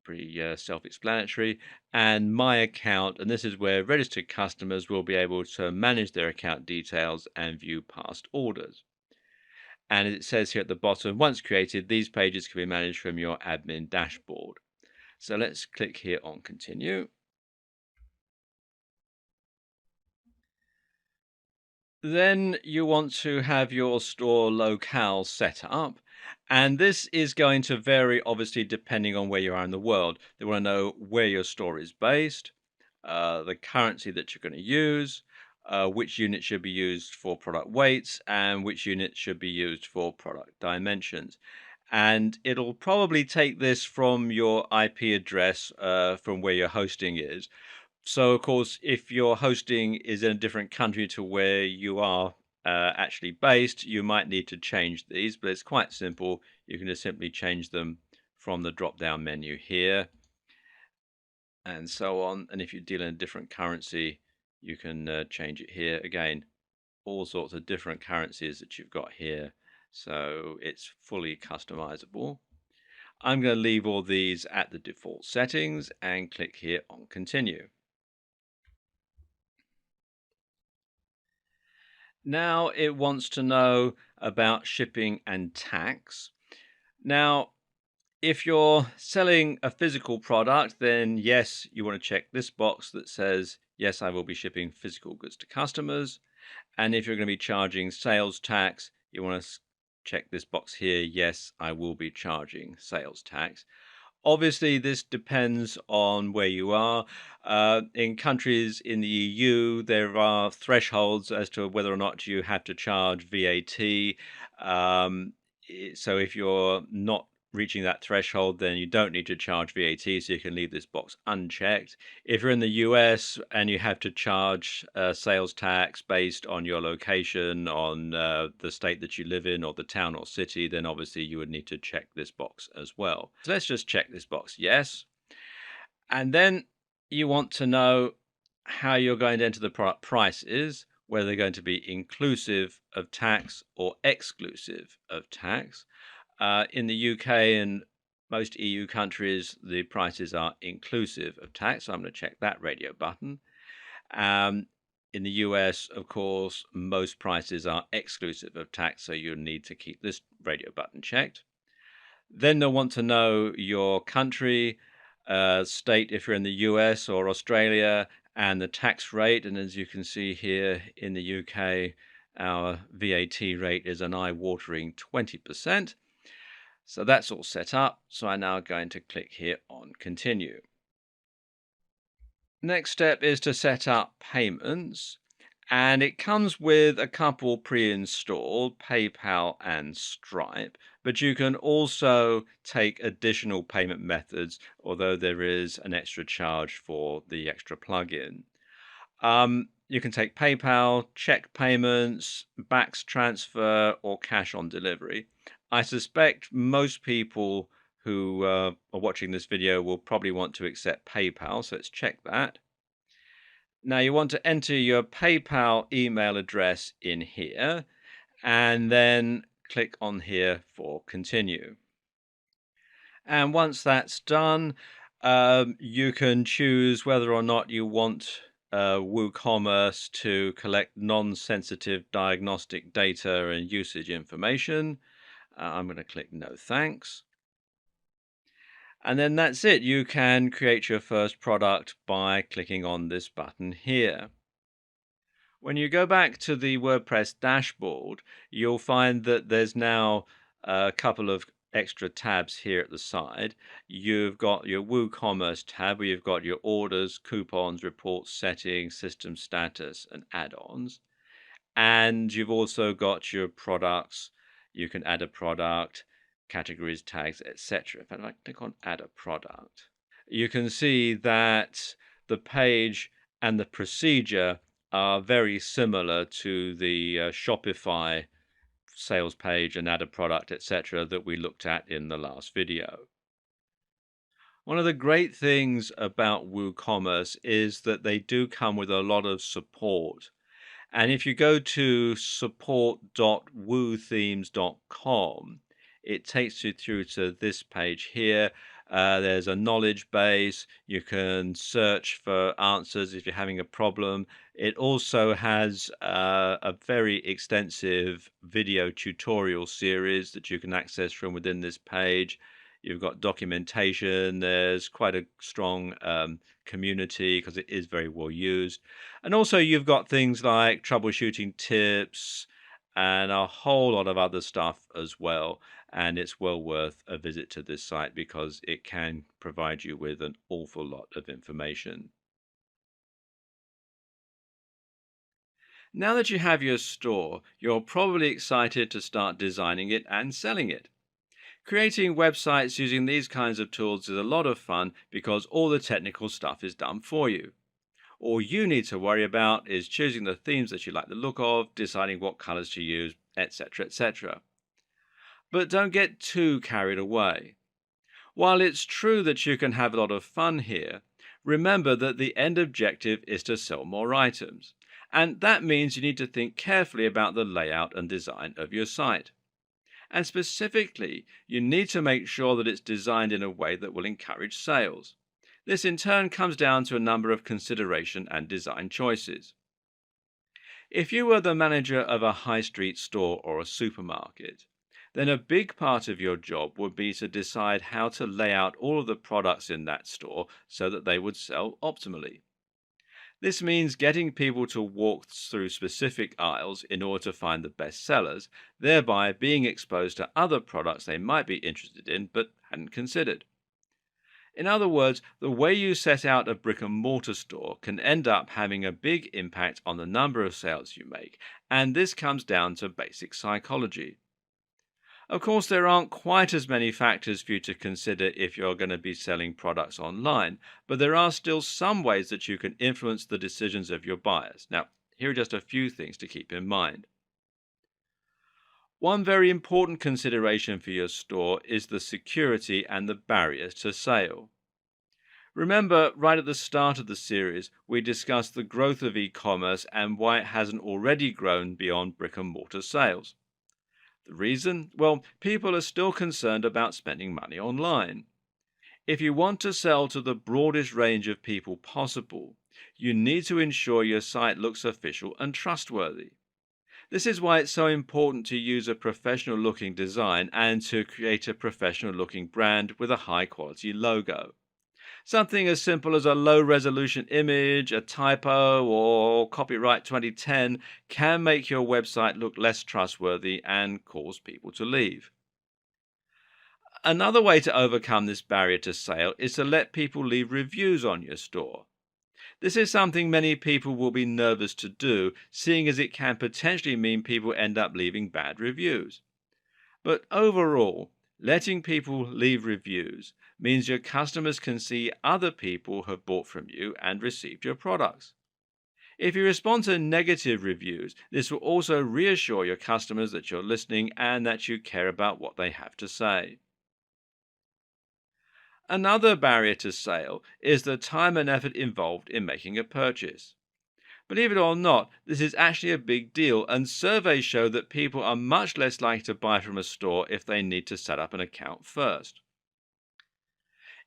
pretty self-explanatory, and my account, and this is where registered customers will be able to manage their account details and view past orders. And it says here at the bottom, once created, these pages can be managed from your admin dashboard. So let's click here on continue. Then you want to have your store locale set up. And this is going to vary, obviously, depending on where you are in the world. They want to know where your store is based, the currency that you're going to use, which unit should be used for product weights, and which unit should be used for product dimensions. And it'll probably take this from your IP address from where your hosting is. So, of course, if your hosting is in a different country to where you are actually based, you might need to change these, but it's quite simple. You can just simply change them from the drop down menu here and so on. And if you deal in a different currency, you can change it here. Again, all sorts of different currencies that you've got here. So it's fully customizable. I'm going to leave all these at the default settings and click here on continue. Now it wants to know about shipping and tax. Now, if you're selling a physical product, then yes, you want to check this box that says, yes, I will be shipping physical goods to customers. And if you're going to be charging sales tax, you want to check this box here, yes, I will be charging sales tax. Obviously, this depends on where you are. In countries in the EU, there are thresholds as to whether or not you have to charge VAT. So if you're not reaching that threshold, then you don't need to charge VAT, so you can leave this box unchecked. If you're in the US and you have to charge sales tax based on your location, on the state that you live in, or the town or city, then obviously you would need to check this box as well. So let's just check this box, yes. And then you want to know how you're going to enter the product prices, whether they're going to be inclusive of tax or exclusive of tax. In the UK and Most EU countries, the prices are inclusive of tax. So I'm going to check that radio button. Um, in the US, of course, most prices are exclusive of tax, so you need to keep this radio button checked. Then they'll want to know your country, state if you're in the US or Australia, and the tax rate. And as you can see here in the UK, our VAT rate is an eye-watering 20%. So that's all set up. So I'm now going to click here on continue. Next step is to set up payments, and it comes with a couple pre-installed, PayPal and Stripe, but you can also take additional payment methods, although there is an extra charge for the extra plugin. You can take PayPal, check payments, backs transfer, or cash on delivery. I suspect most people who are watching this video will probably want to accept PayPal, so let's check that. Now you want to enter your PayPal email address in here and then click on here for continue. And once that's done, you can choose whether or not you want WooCommerce to collect non-sensitive diagnostic data and usage information. I'm going to click no thanks. And then that's it. You can create your first product by clicking on this button here. When you go back to the WordPress dashboard, you'll find that there's now a couple of extra tabs here at the side. You've got your WooCommerce tab where you've got your orders, coupons, reports, settings, system status, and add-ons. And you've also got your products. You can add a product, categories, tags, etc. If I click on add a product, you can see that the page and the procedure are very similar to the Shopify sales page and add a product, etc. that we looked at in the last video. One of the great things about WooCommerce is that they do come with a lot of support. And if you go to support.woothemes.com, it takes you through to this page here. There's a knowledge base. You can search for answers if you're having a problem. It also has a very extensive video tutorial series that you can access from within this page. You've got documentation. There's quite a strong community because it is very well used. And also you've got things like troubleshooting tips and a whole lot of other stuff as well. And it's well worth a visit to this site because it can provide you with an awful lot of information. Now that you have your store, you're probably excited to start designing it and selling it. Creating websites using these kinds of tools is a lot of fun because all the technical stuff is done for you. All you need to worry about is choosing the themes that you like the look of, deciding what colors to use, etc., etc. But don't get too carried away. While it's true that you can have a lot of fun here, remember that the end objective is to sell more items. And that means you need to think carefully about the layout and design of your site. And specifically, you need to make sure that it's designed in a way that will encourage sales. This in turn comes down to a number of consideration and design choices. If you were the manager of a high street store or a supermarket, then a big part of your job would be to decide how to lay out all of the products in that store so that they would sell optimally. This means getting people to walk through specific aisles in order to find the best sellers, thereby being exposed to other products they might be interested in but hadn't considered. In other words, the way you set out a brick and mortar store can end up having a big impact on the number of sales you make, and this comes down to basic psychology. Of course, there aren't quite as many factors for you to consider if you're going to be selling products online, but there are still some ways that you can influence the decisions of your buyers. Now, here are just a few things to keep in mind. One very important consideration for your store is the security and the barriers to sale. Remember, right at the start of the series, we discussed the growth of e-commerce and why it hasn't already grown beyond brick and mortar sales. The reason? Well, people are still concerned about spending money online. If you want to sell to the broadest range of people possible, you need to ensure your site looks official and trustworthy. This is why it's so important to use a professional looking design and to create a professional looking brand with a high quality logo. Something as simple as a low resolution image, a typo, or copyright 2010 can make your website look less trustworthy and cause people to leave. Another way to overcome this barrier to sale is to let people leave reviews on your store. This is something many people will be nervous to do, seeing as it can potentially mean people end up leaving bad reviews. But overall, letting people leave reviews means your customers can see other people have bought from you and received your products. If you respond to negative reviews, this will also reassure your customers that you're listening and that you care about what they have to say. Another barrier to sale is the time and effort involved in making a purchase. Believe it or not, this is actually a big deal, and surveys show that people are much less likely to buy from a store if they need to set up an account first.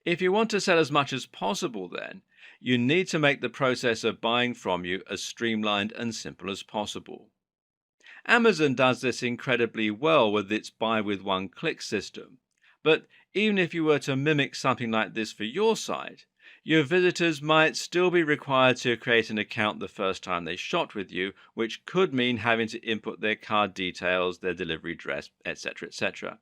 If you want to sell as much as possible, then you need to make the process of buying from you as streamlined and simple as possible. Amazon does this incredibly well with its buy with one click system. But even if you were to mimic something like this for your site, your visitors might still be required to create an account the first time they shop with you, which could mean having to input their card details, their delivery address, etc., etc.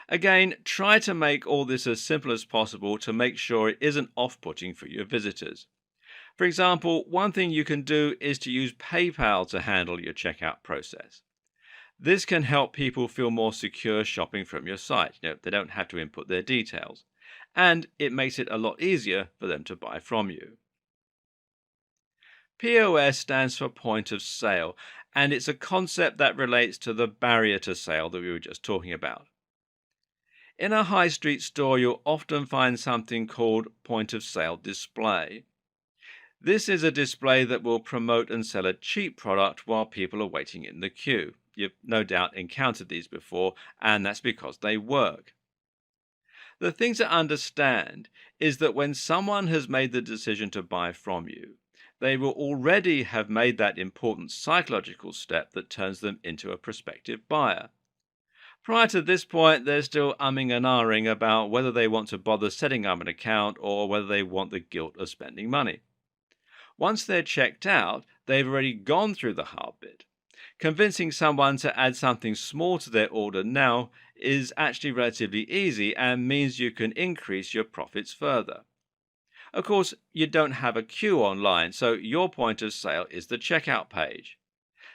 Again, try to make all this as simple as possible to make sure it isn't off-putting for your visitors. For example, one thing you can do is to use PayPal to handle your checkout process. This can help people feel more secure shopping from your site. They don't have to input their details. And it makes it a lot easier for them to buy from you. POS stands for point of sale, and it's a concept that relates to the barrier to sale that we were just talking about. In a high street store, you'll often find something called point of sale display. This is a display that will promote and sell a cheap product while people are waiting in the queue. You've no doubt encountered these before, and that's because they work. The thing to understand is that when someone has made the decision to buy from you, they will already have made that important psychological step that turns them into a prospective buyer. Prior to this point, they're still umming and ahhing about whether they want to bother setting up an account or whether they want the guilt of spending money. Once they're checked out, they've already gone through the hard bit. Convincing someone to add something small to their order now is actually relatively easy and means you can increase your profits further. Of course, you don't have a queue online, so your point of sale is the checkout page.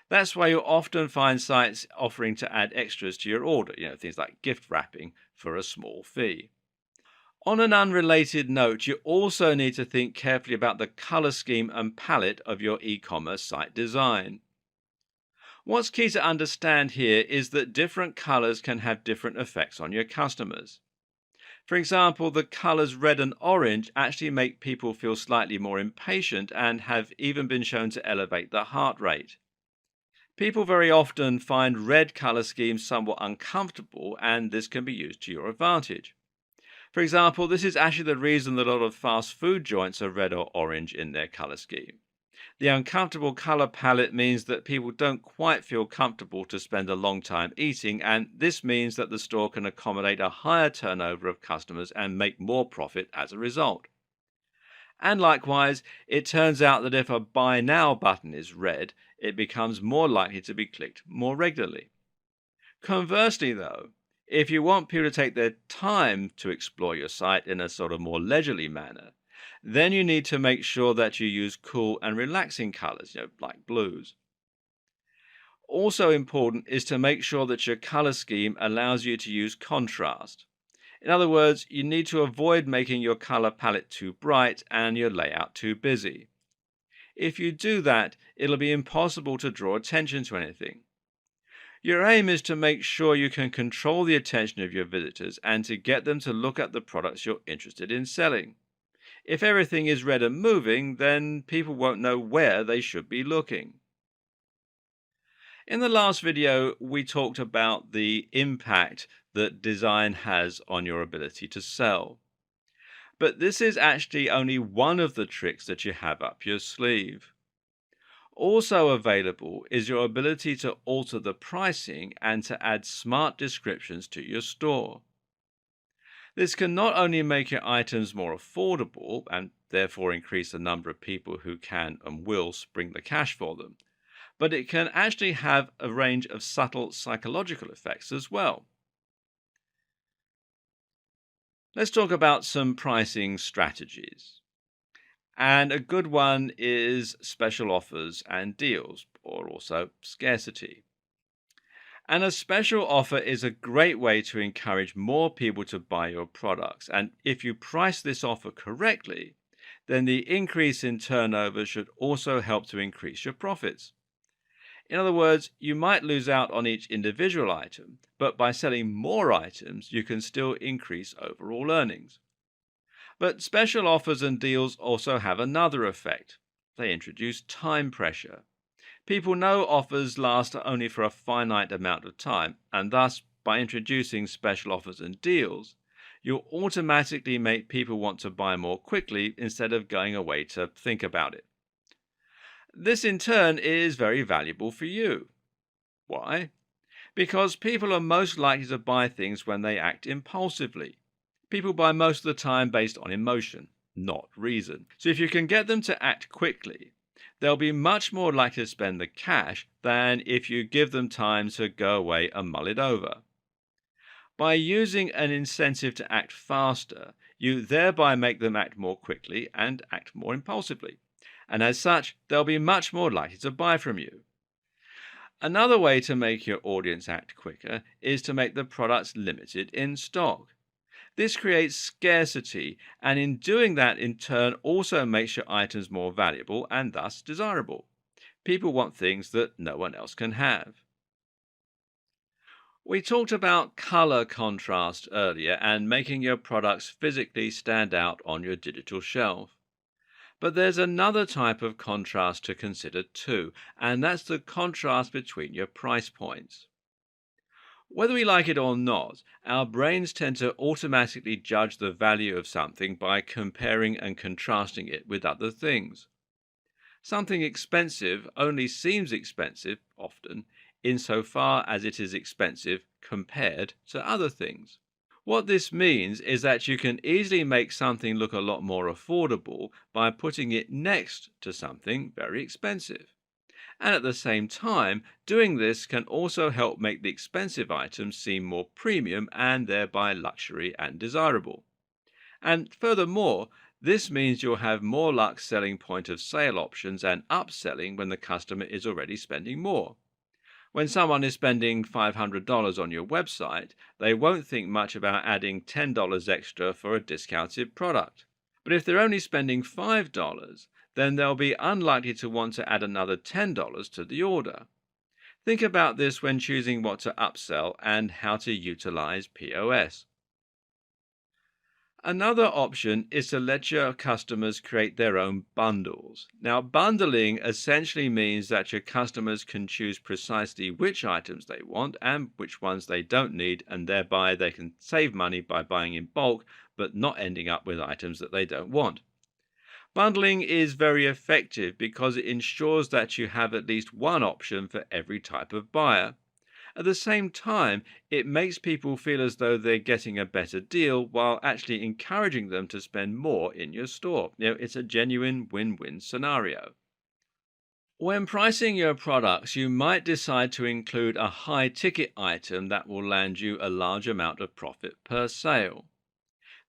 That's why you'll often find sites offering to add extras to your order, things like gift wrapping for a small fee. On an unrelated note, you also need to think carefully about the color scheme and palette of your e-commerce site design. What's key to understand here is that different colors can have different effects on your customers. For example, the colors red and orange actually make people feel slightly more impatient and have even been shown to elevate the heart rate. People very often find red color schemes somewhat uncomfortable, and this can be used to your advantage. For example, this is actually the reason that a lot of fast food joints are red or orange in their color scheme. The uncomfortable color palette means that people don't quite feel comfortable to spend a long time eating, and this means that the store can accommodate a higher turnover of customers and make more profit as a result. And likewise, it turns out that if a buy now button is red, it becomes more likely to be clicked more regularly. Conversely, though, if you want people to take their time to explore your site in a sort of more leisurely manner, then you need to make sure that you use cool and relaxing colors, like blues. Also important is to make sure that your color scheme allows you to use contrast. In other words, you need to avoid making your color palette too bright and your layout too busy. If you do that, it'll be impossible to draw attention to anything. Your aim is to make sure you can control the attention of your visitors and to get them to look at the products you're interested in selling. If everything is red and moving, then people won't know where they should be looking. In the last video, we talked about the impact that design has on your ability to sell. But this is actually only one of the tricks that you have up your sleeve. Also available is your ability to alter the pricing and to add smart descriptions to your store. This can not only make your items more affordable and therefore increase the number of people who can and will spring the cash for them, but it can actually have a range of subtle psychological effects as well. Let's talk about some pricing strategies. And a good one is special offers and deals, or also scarcity. And a special offer is a great way to encourage more people to buy your products. And if you price this offer correctly, then the increase in turnover should also help to increase your profits. In other words, you might lose out on each individual item, but by selling more items, you can still increase overall earnings. But special offers and deals also have another effect. They introduce time pressure. People know offers last only for a finite amount of time, and thus, by introducing special offers and deals, you'll automatically make people want to buy more quickly instead of going away to think about it. This, in turn, is very valuable for you. Why? Because people are most likely to buy things when they act impulsively. People buy most of the time based on emotion, not reason. So if you can get them to act quickly, they'll be much more likely to spend the cash than if you give them time to go away and mull it over. By using an incentive to act faster, you thereby make them act more quickly and act more impulsively. And as such, they'll be much more likely to buy from you. Another way to make your audience act quicker is to make the products limited in stock. This creates scarcity, and in doing that, in turn, also makes your items more valuable and thus desirable. People want things that no one else can have. We talked about color contrast earlier and making your products physically stand out on your digital shelf. But there's another type of contrast to consider too, and that's the contrast between your price points. Whether we like it or not, our brains tend to automatically judge the value of something by comparing and contrasting it with other things. Something expensive only seems expensive, often, insofar as it is expensive compared to other things. What this means is that you can easily make something look a lot more affordable by putting it next to something very expensive. And at the same time, doing this can also help make the expensive items seem more premium and thereby luxury and desirable. And furthermore, this means you'll have more luck selling point of sale options and upselling when the customer is already spending more. When someone is spending $500 on your website, they won't think much about adding $10 extra for a discounted product. But if they're only spending $5, then they'll be unlikely to want to add another $10 to the order. Think about this when choosing what to upsell and how to utilize POS. Another option is to let your customers create their own bundles. Now, bundling essentially means that your customers can choose precisely which items they want and which ones they don't need, and thereby they can save money by buying in bulk but not ending up with items that they don't want. Bundling is very effective because it ensures that you have at least one option for every type of buyer. At the same time, it makes people feel as though they're getting a better deal while actually encouraging them to spend more in your store. It's a genuine win-win scenario. When pricing your products, you might decide to include a high ticket item that will land you a large amount of profit per sale.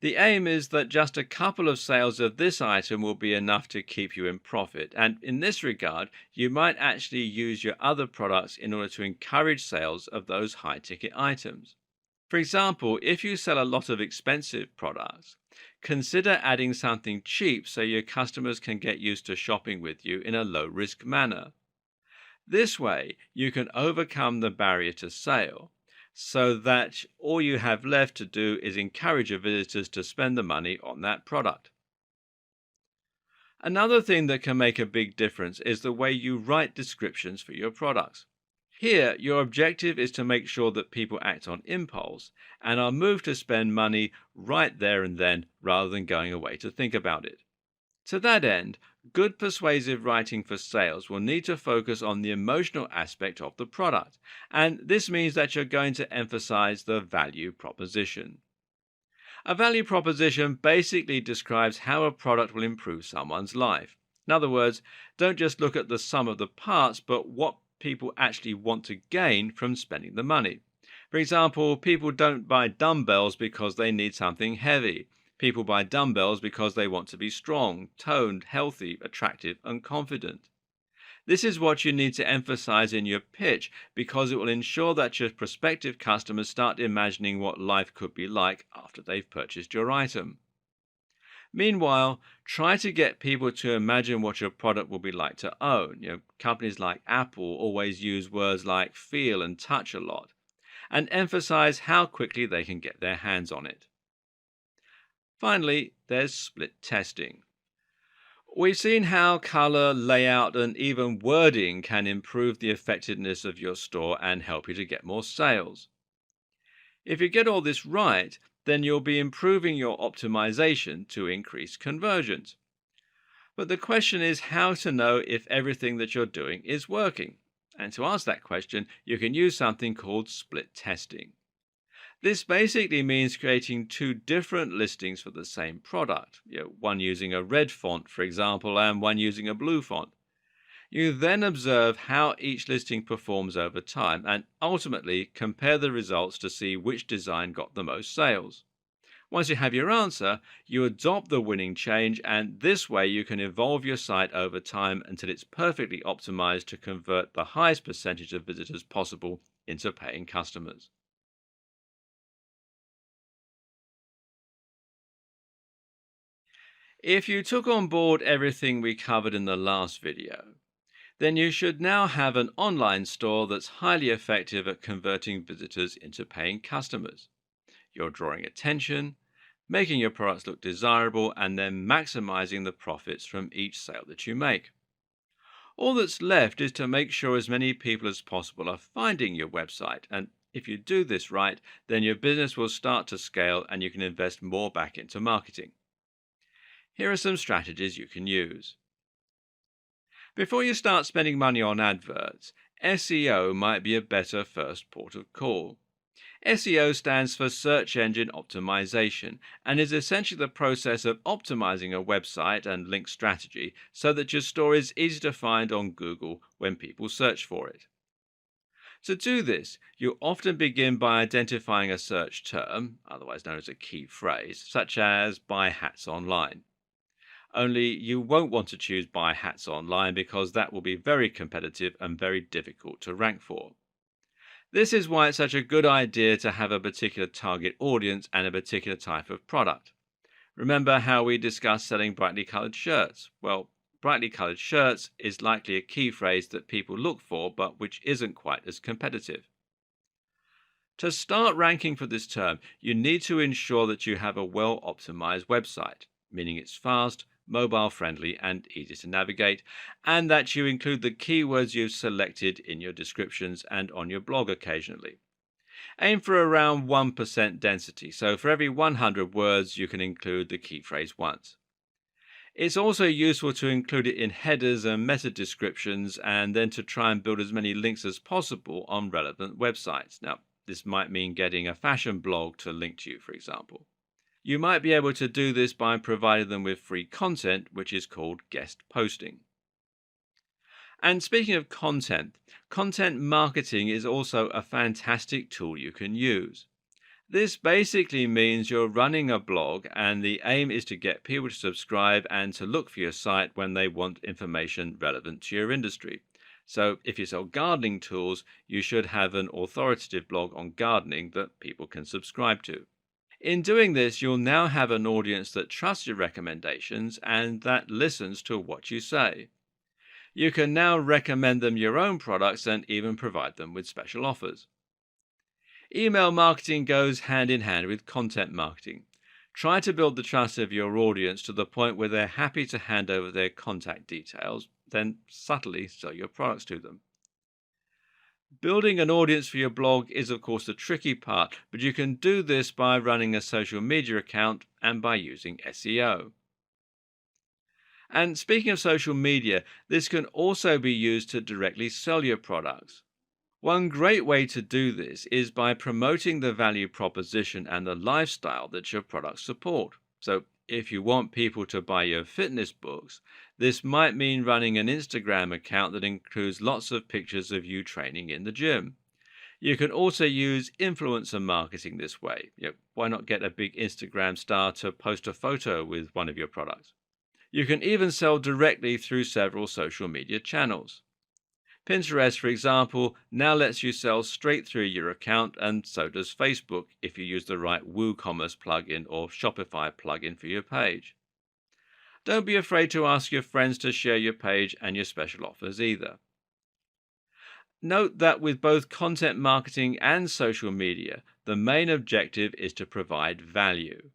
The aim is that just a couple of sales of this item will be enough to keep you in profit, and in this regard, you might actually use your other products in order to encourage sales of those high ticket items. For example, if you sell a lot of expensive products, consider adding something cheap so your customers can get used to shopping with you in a low risk manner. This way, you can overcome the barrier to sale so that all you have left to do is encourage your visitors to spend the money on that product. Another thing that can make a big difference is the way you write descriptions for your products. Here, your objective is to make sure that people act on impulse and are moved to spend money right there and then rather than going away to think about it. To that end, good persuasive writing for sales will need to focus on the emotional aspect of the product, and this means that you're going to emphasize the value proposition. A value proposition basically describes how a product will improve someone's life. In other words, don't just look at the sum of the parts, but what people actually want to gain from spending the money. For example, people don't buy dumbbells because they need something heavy. People buy dumbbells because they want to be strong, toned, healthy, attractive, and confident. This is what you need to emphasize in your pitch because it will ensure that your prospective customers start imagining what life could be like after they've purchased your item. Meanwhile, try to get people to imagine what your product will be like to own. Companies like Apple always use words like feel and touch a lot, and emphasize how quickly they can get their hands on it. Finally, there's split testing. We've seen how color, layout, and even wording can improve the effectiveness of your store and help you to get more sales. If you get all this right, then you'll be improving your optimization to increase conversions. But the question is how to know if everything that you're doing is working. And to ask that question, you can use something called split testing. This basically means creating two different listings for the same product, one using a red font, for example, and one using a blue font. You then observe how each listing performs over time and ultimately compare the results to see which design got the most sales. Once you have your answer, you adopt the winning change, and this way you can evolve your site over time until it's perfectly optimized to convert the highest percentage of visitors possible into paying customers. If you took on board everything we covered in the last video, then you should now have an online store that's highly effective at converting visitors into paying customers. You're drawing attention, making your products look desirable, and then maximizing the profits from each sale that you make. All that's left is to make sure as many people as possible are finding your website, and if you do this right, then your business will start to scale and you can invest more back into marketing. Here are some strategies you can use. Before you start spending money on adverts, SEO might be a better first port of call. SEO stands for Search Engine Optimization and is essentially the process of optimizing a website and link strategy so that your store is easy to find on Google when people search for it. To do this, you often begin by identifying a search term, otherwise known as a key phrase, such as buy hats online. Only you won't want to choose buy hats online because that will be very competitive and very difficult to rank for. This is why it's such a good idea to have a particular target audience and a particular type of product. Remember how we discussed selling brightly colored shirts? Well, brightly colored shirts is likely a key phrase that people look for but which isn't quite as competitive. To start ranking for this term, you need to ensure that you have a well-optimized website, meaning it's fast, mobile-friendly, and easy to navigate, and that you include the keywords you've selected in your descriptions and on your blog occasionally. Aim for around 1% density, so for every 100 words you can include the key phrase once. It's also useful to include it in headers and meta descriptions and then to try and build as many links as possible on relevant websites. Now, this might mean getting a fashion blog to link to you, for example. You might be able to do this by providing them with free content, which is called guest posting. And speaking of content, content marketing is also a fantastic tool you can use. This basically means you're running a blog and the aim is to get people to subscribe and to look for your site when they want information relevant to your industry. So if you sell gardening tools, you should have an authoritative blog on gardening that people can subscribe to. In doing this, you'll now have an audience that trusts your recommendations and that listens to what you say. You can now recommend them your own products and even provide them with special offers. Email marketing goes hand in hand with content marketing. Try to build the trust of your audience to the point where they're happy to hand over their contact details, then subtly sell your products to them. Building an audience for your blog is, of course, the tricky part, but you can do this by running a social media account and by using SEO. And speaking of social media, this can also be used to directly sell your products. One great way to do this is by promoting the value proposition and the lifestyle that your products support. So, if you want people to buy your fitness books, this might mean running an Instagram account that includes lots of pictures of you training in the gym. You can also use influencer marketing this way. Why not get a big Instagram star to post a photo with one of your products? You can even sell directly through several social media channels. Pinterest, for example, now lets you sell straight through your account, and so does Facebook if you use the right WooCommerce plugin or Shopify plugin for your page. Don't be afraid to ask your friends to share your page and your special offers either. Note that with both content marketing and social media, the main objective is to provide value.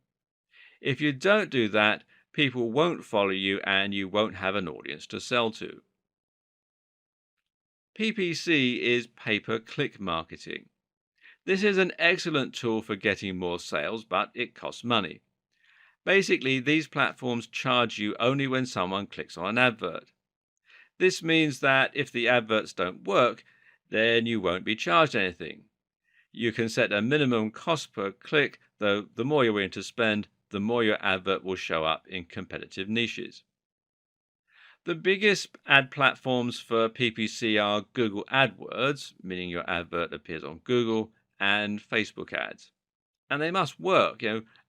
If you don't do that, people won't follow you and you won't have an audience to sell to. PPC is pay-per-click marketing. This is an excellent tool for getting more sales, but it costs money. Basically, these platforms charge you only when someone clicks on an advert. This means that if the adverts don't work, then you won't be charged anything. You can set a minimum cost per click, though the more you're willing to spend, the more your advert will show up in competitive niches. The biggest ad platforms for PPC are Google AdWords, meaning your advert appears on Google, and Facebook ads. And they must work.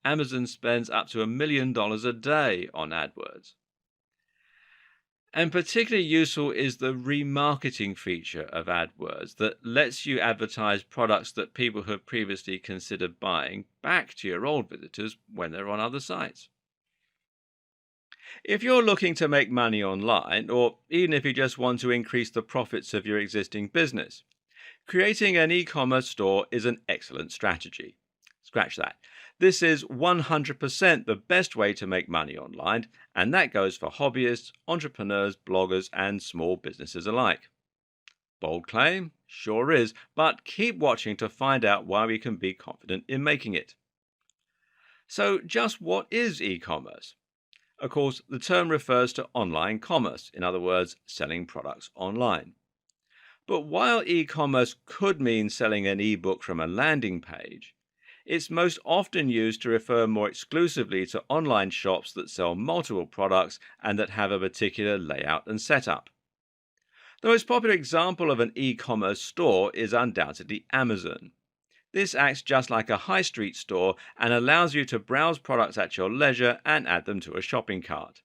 Amazon spends up to $1 million a day on AdWords. And particularly useful is the remarketing feature of AdWords that lets you advertise products that people have previously considered buying back to your old visitors when they're on other sites. If you're looking to make money online, or even if you just want to increase the profits of your existing business, creating an e-commerce store is an excellent strategy. Scratch that. This is 100% the best way to make money online, and that goes for hobbyists, entrepreneurs, bloggers, and small businesses alike. Bold claim? Sure is, but keep watching to find out why we can be confident in making it. So, just what is e-commerce? Of course, the term refers to online commerce, in other words, selling products online. But while e-commerce could mean selling an e-book from a landing page, it's most often used to refer more exclusively to online shops that sell multiple products and that have a particular layout and setup. The most popular example of an e-commerce store is undoubtedly Amazon. This acts just like a high street store and allows you to browse products at your leisure and add them to a shopping cart.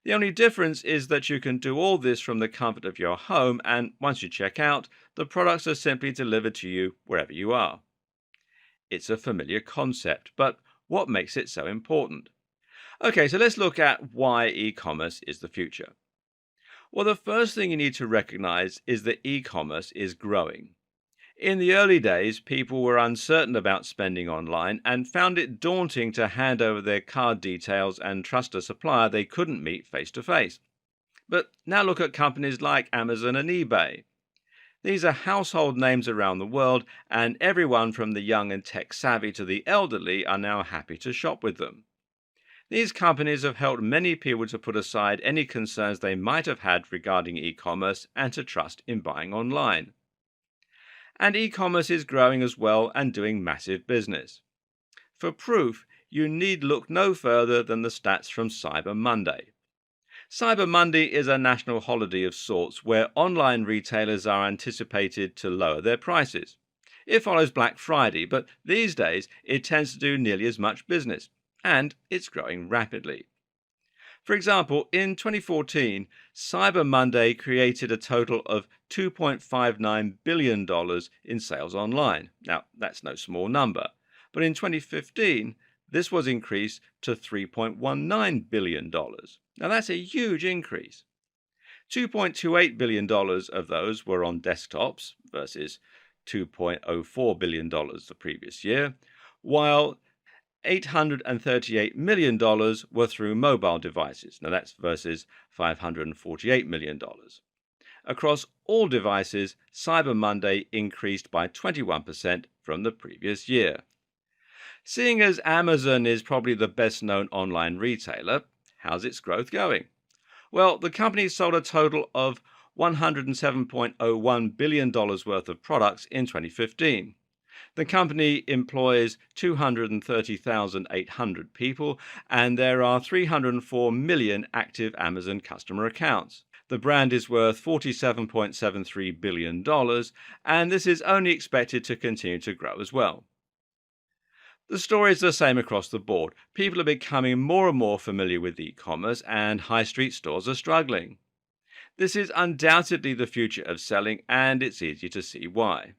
The only difference is that you can do all this from the comfort of your home, and once you check out, the products are simply delivered to you wherever you are. It's a familiar concept, but what makes it so important? Okay, so let's look at why e-commerce is the future. Well, the first thing you need to recognize is that e-commerce is growing. In the early days, people were uncertain about spending online and found it daunting to hand over their card details and trust a supplier they couldn't meet face to face. But now look at companies like Amazon and eBay. These are household names around the world, and everyone from the young and tech savvy to the elderly are now happy to shop with them. These companies have helped many people to put aside any concerns they might have had regarding e-commerce and to trust in buying online. And e-commerce is growing as well and doing massive business. For proof, you need look no further than the stats from Cyber Monday. Cyber Monday is a national holiday of sorts where online retailers are anticipated to lower their prices. It follows Black Friday, but these days it tends to do nearly as much business, and it's growing rapidly. For example, in 2014, Cyber Monday created a total of $2.59 billion in sales online. Now, that's no small number. But in 2015, this was increased to $3.19 billion. Now, that's a huge increase. $2.28 billion of those were on desktops versus $2.04 billion the previous year, while $838 million were through mobile devices. Now that's versus $548 million. Across all devices, Cyber Monday increased by 21% from the previous year. Seeing as Amazon is probably the best known online retailer, how's its growth going? Well, the company sold a total of $107.01 billion worth of products in 2015. The company employs 230,800 people, and there are 304 million active Amazon customer accounts. The brand is worth $47.73 billion, and this is only expected to continue to grow as well. The story is the same across the board. People are becoming more and more familiar with e-commerce, and high street stores are struggling. This is undoubtedly the future of selling, and it's easy to see why.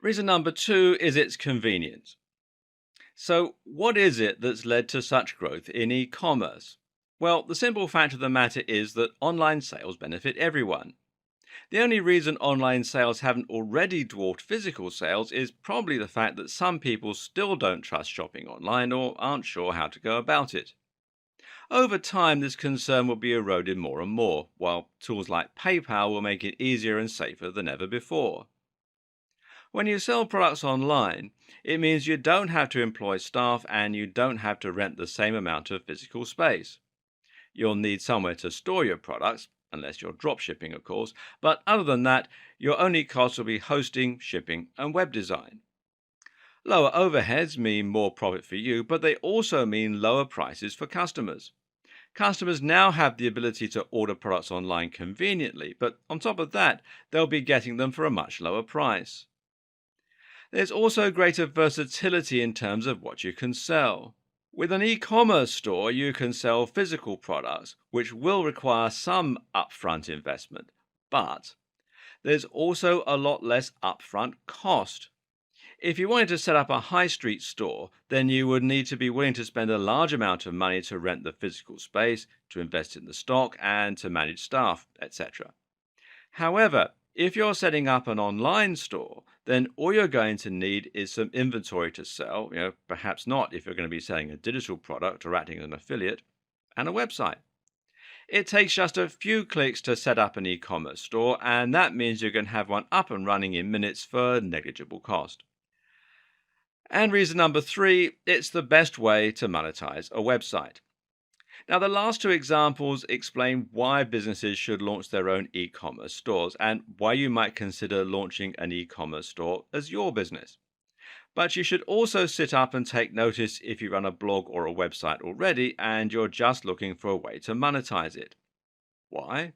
Reason number two is its convenience. So, what is it that's led to such growth in e-commerce? Well, the simple fact of the matter is that online sales benefit everyone. The only reason online sales haven't already dwarfed physical sales is probably the fact that some people still don't trust shopping online or aren't sure how to go about it. Over time, this concern will be eroded more and more, while tools like PayPal will make it easier and safer than ever before. When you sell products online, it means you don't have to employ staff and you don't have to rent the same amount of physical space. You'll need somewhere to store your products, unless you're drop shipping, of course, but other than that, your only costs will be hosting, shipping, and web design. Lower overheads mean more profit for you, but they also mean lower prices for customers. Customers now have the ability to order products online conveniently, but on top of that, they'll be getting them for a much lower price. There's also greater versatility in terms of what you can sell. With an e-commerce store, you can sell physical products, which will require some upfront investment, but there's also a lot less upfront cost. If you wanted to set up a high street store, then you would need to be willing to spend a large amount of money to rent the physical space, to invest in the stock, and to manage staff, etc. However, if you're setting up an online store, then all you're going to need is some inventory to sell, perhaps not if you're going to be selling a digital product or acting as an affiliate, and a website. It takes just a few clicks to set up an e-commerce store, and that means you can have one up and running in minutes for negligible cost. And reason number three, it's the best way to monetize a website. Now, the last two examples explain why businesses should launch their own e-commerce stores and why you might consider launching an e-commerce store as your business. But you should also sit up and take notice if you run a blog or a website already and you're just looking for a way to monetize it. Why?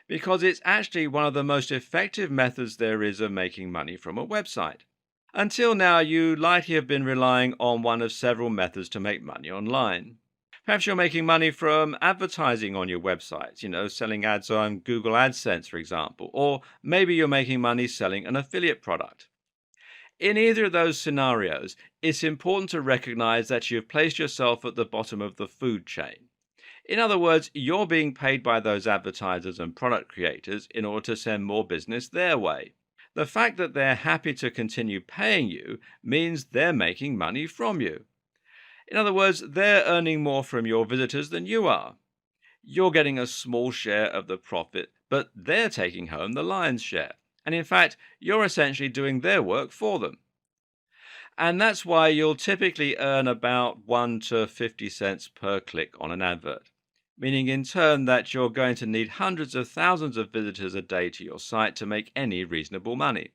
Because it's actually one of the most effective methods there is of making money from a website. Until now, you likely have been relying on one of several methods to make money online. Perhaps you're making money from advertising on your website, selling ads on Google AdSense, for example, or maybe you're making money selling an affiliate product. In either of those scenarios, it's important to recognize that you've placed yourself at the bottom of the food chain. In other words, you're being paid by those advertisers and product creators in order to send more business their way. The fact that they're happy to continue paying you means they're making money from you. In other words, they're earning more from your visitors than you are. You're getting a small share of the profit, but they're taking home the lion's share. And in fact, you're essentially doing their work for them. And that's why you'll typically earn about 1 to 50 cents per click on an advert, meaning in turn that you're going to need hundreds of thousands of visitors a day to your site to make any reasonable money.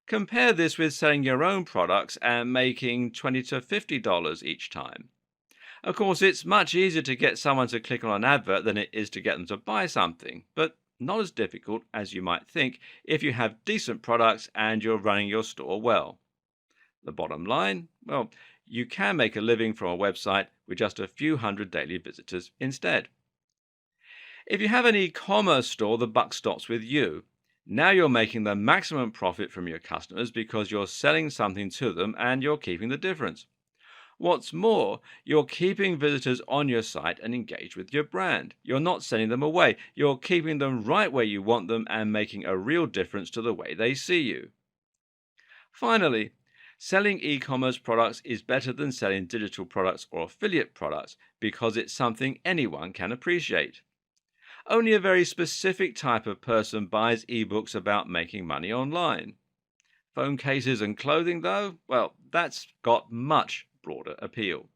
Compare this with selling your own products and making $20 to $50 each time. Of course, it's much easier to get someone to click on an advert than it is to get them to buy something, but not as difficult as you might think if you have decent products and you're running your store well. The bottom line? Well, you can make a living from a website with just a few hundred daily visitors instead. If you have an e-commerce store, the buck stops with you. Now you're making the maximum profit from your customers because you're selling something to them and you're keeping the difference. What's more, you're keeping visitors on your site and engaged with your brand. You're not sending them away. You're keeping them right where you want them and making a real difference to the way they see you. Finally, selling e-commerce products is better than selling digital products or affiliate products because it's something anyone can appreciate. Only a very specific type of person buys ebooks about making money online. Phone cases and clothing, though, well, that's got much broader appeal.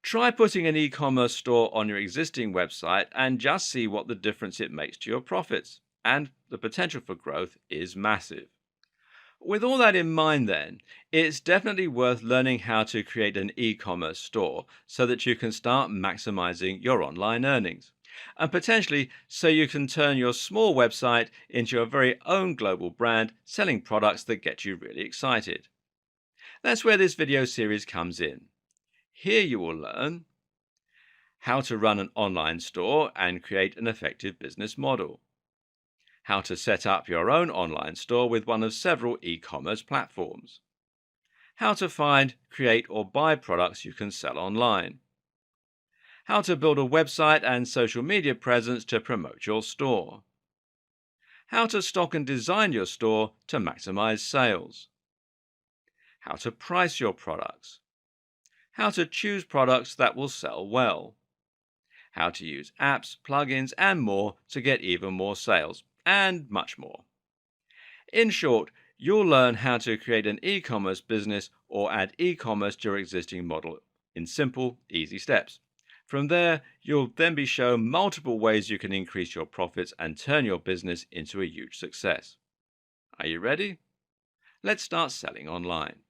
Try putting an e commerce store on your existing website and just see what the difference it makes to your profits. And the potential for growth is massive. With all that in mind, then, it's definitely worth learning how to create an e commerce store so that you can start maximizing your online earnings. And potentially, so you can turn your small website into your very own global brand selling products that get you really excited. That's where this video series comes in. Here you will learn how to run an online store and create an effective business model, how to set up your own online store with one of several e-commerce platforms, how to find, create, or buy products you can sell online, how to build a website and social media presence to promote your store, how to stock and design your store to maximize sales, how to price your products, how to choose products that will sell well, how to use apps, plugins, and more to get even more sales, and much more. In short, you'll learn how to create an e-commerce business or add e-commerce to your existing model in simple, easy steps. From there, you'll then be shown multiple ways you can increase your profits and turn your business into a huge success. Are you ready? Let's start selling online.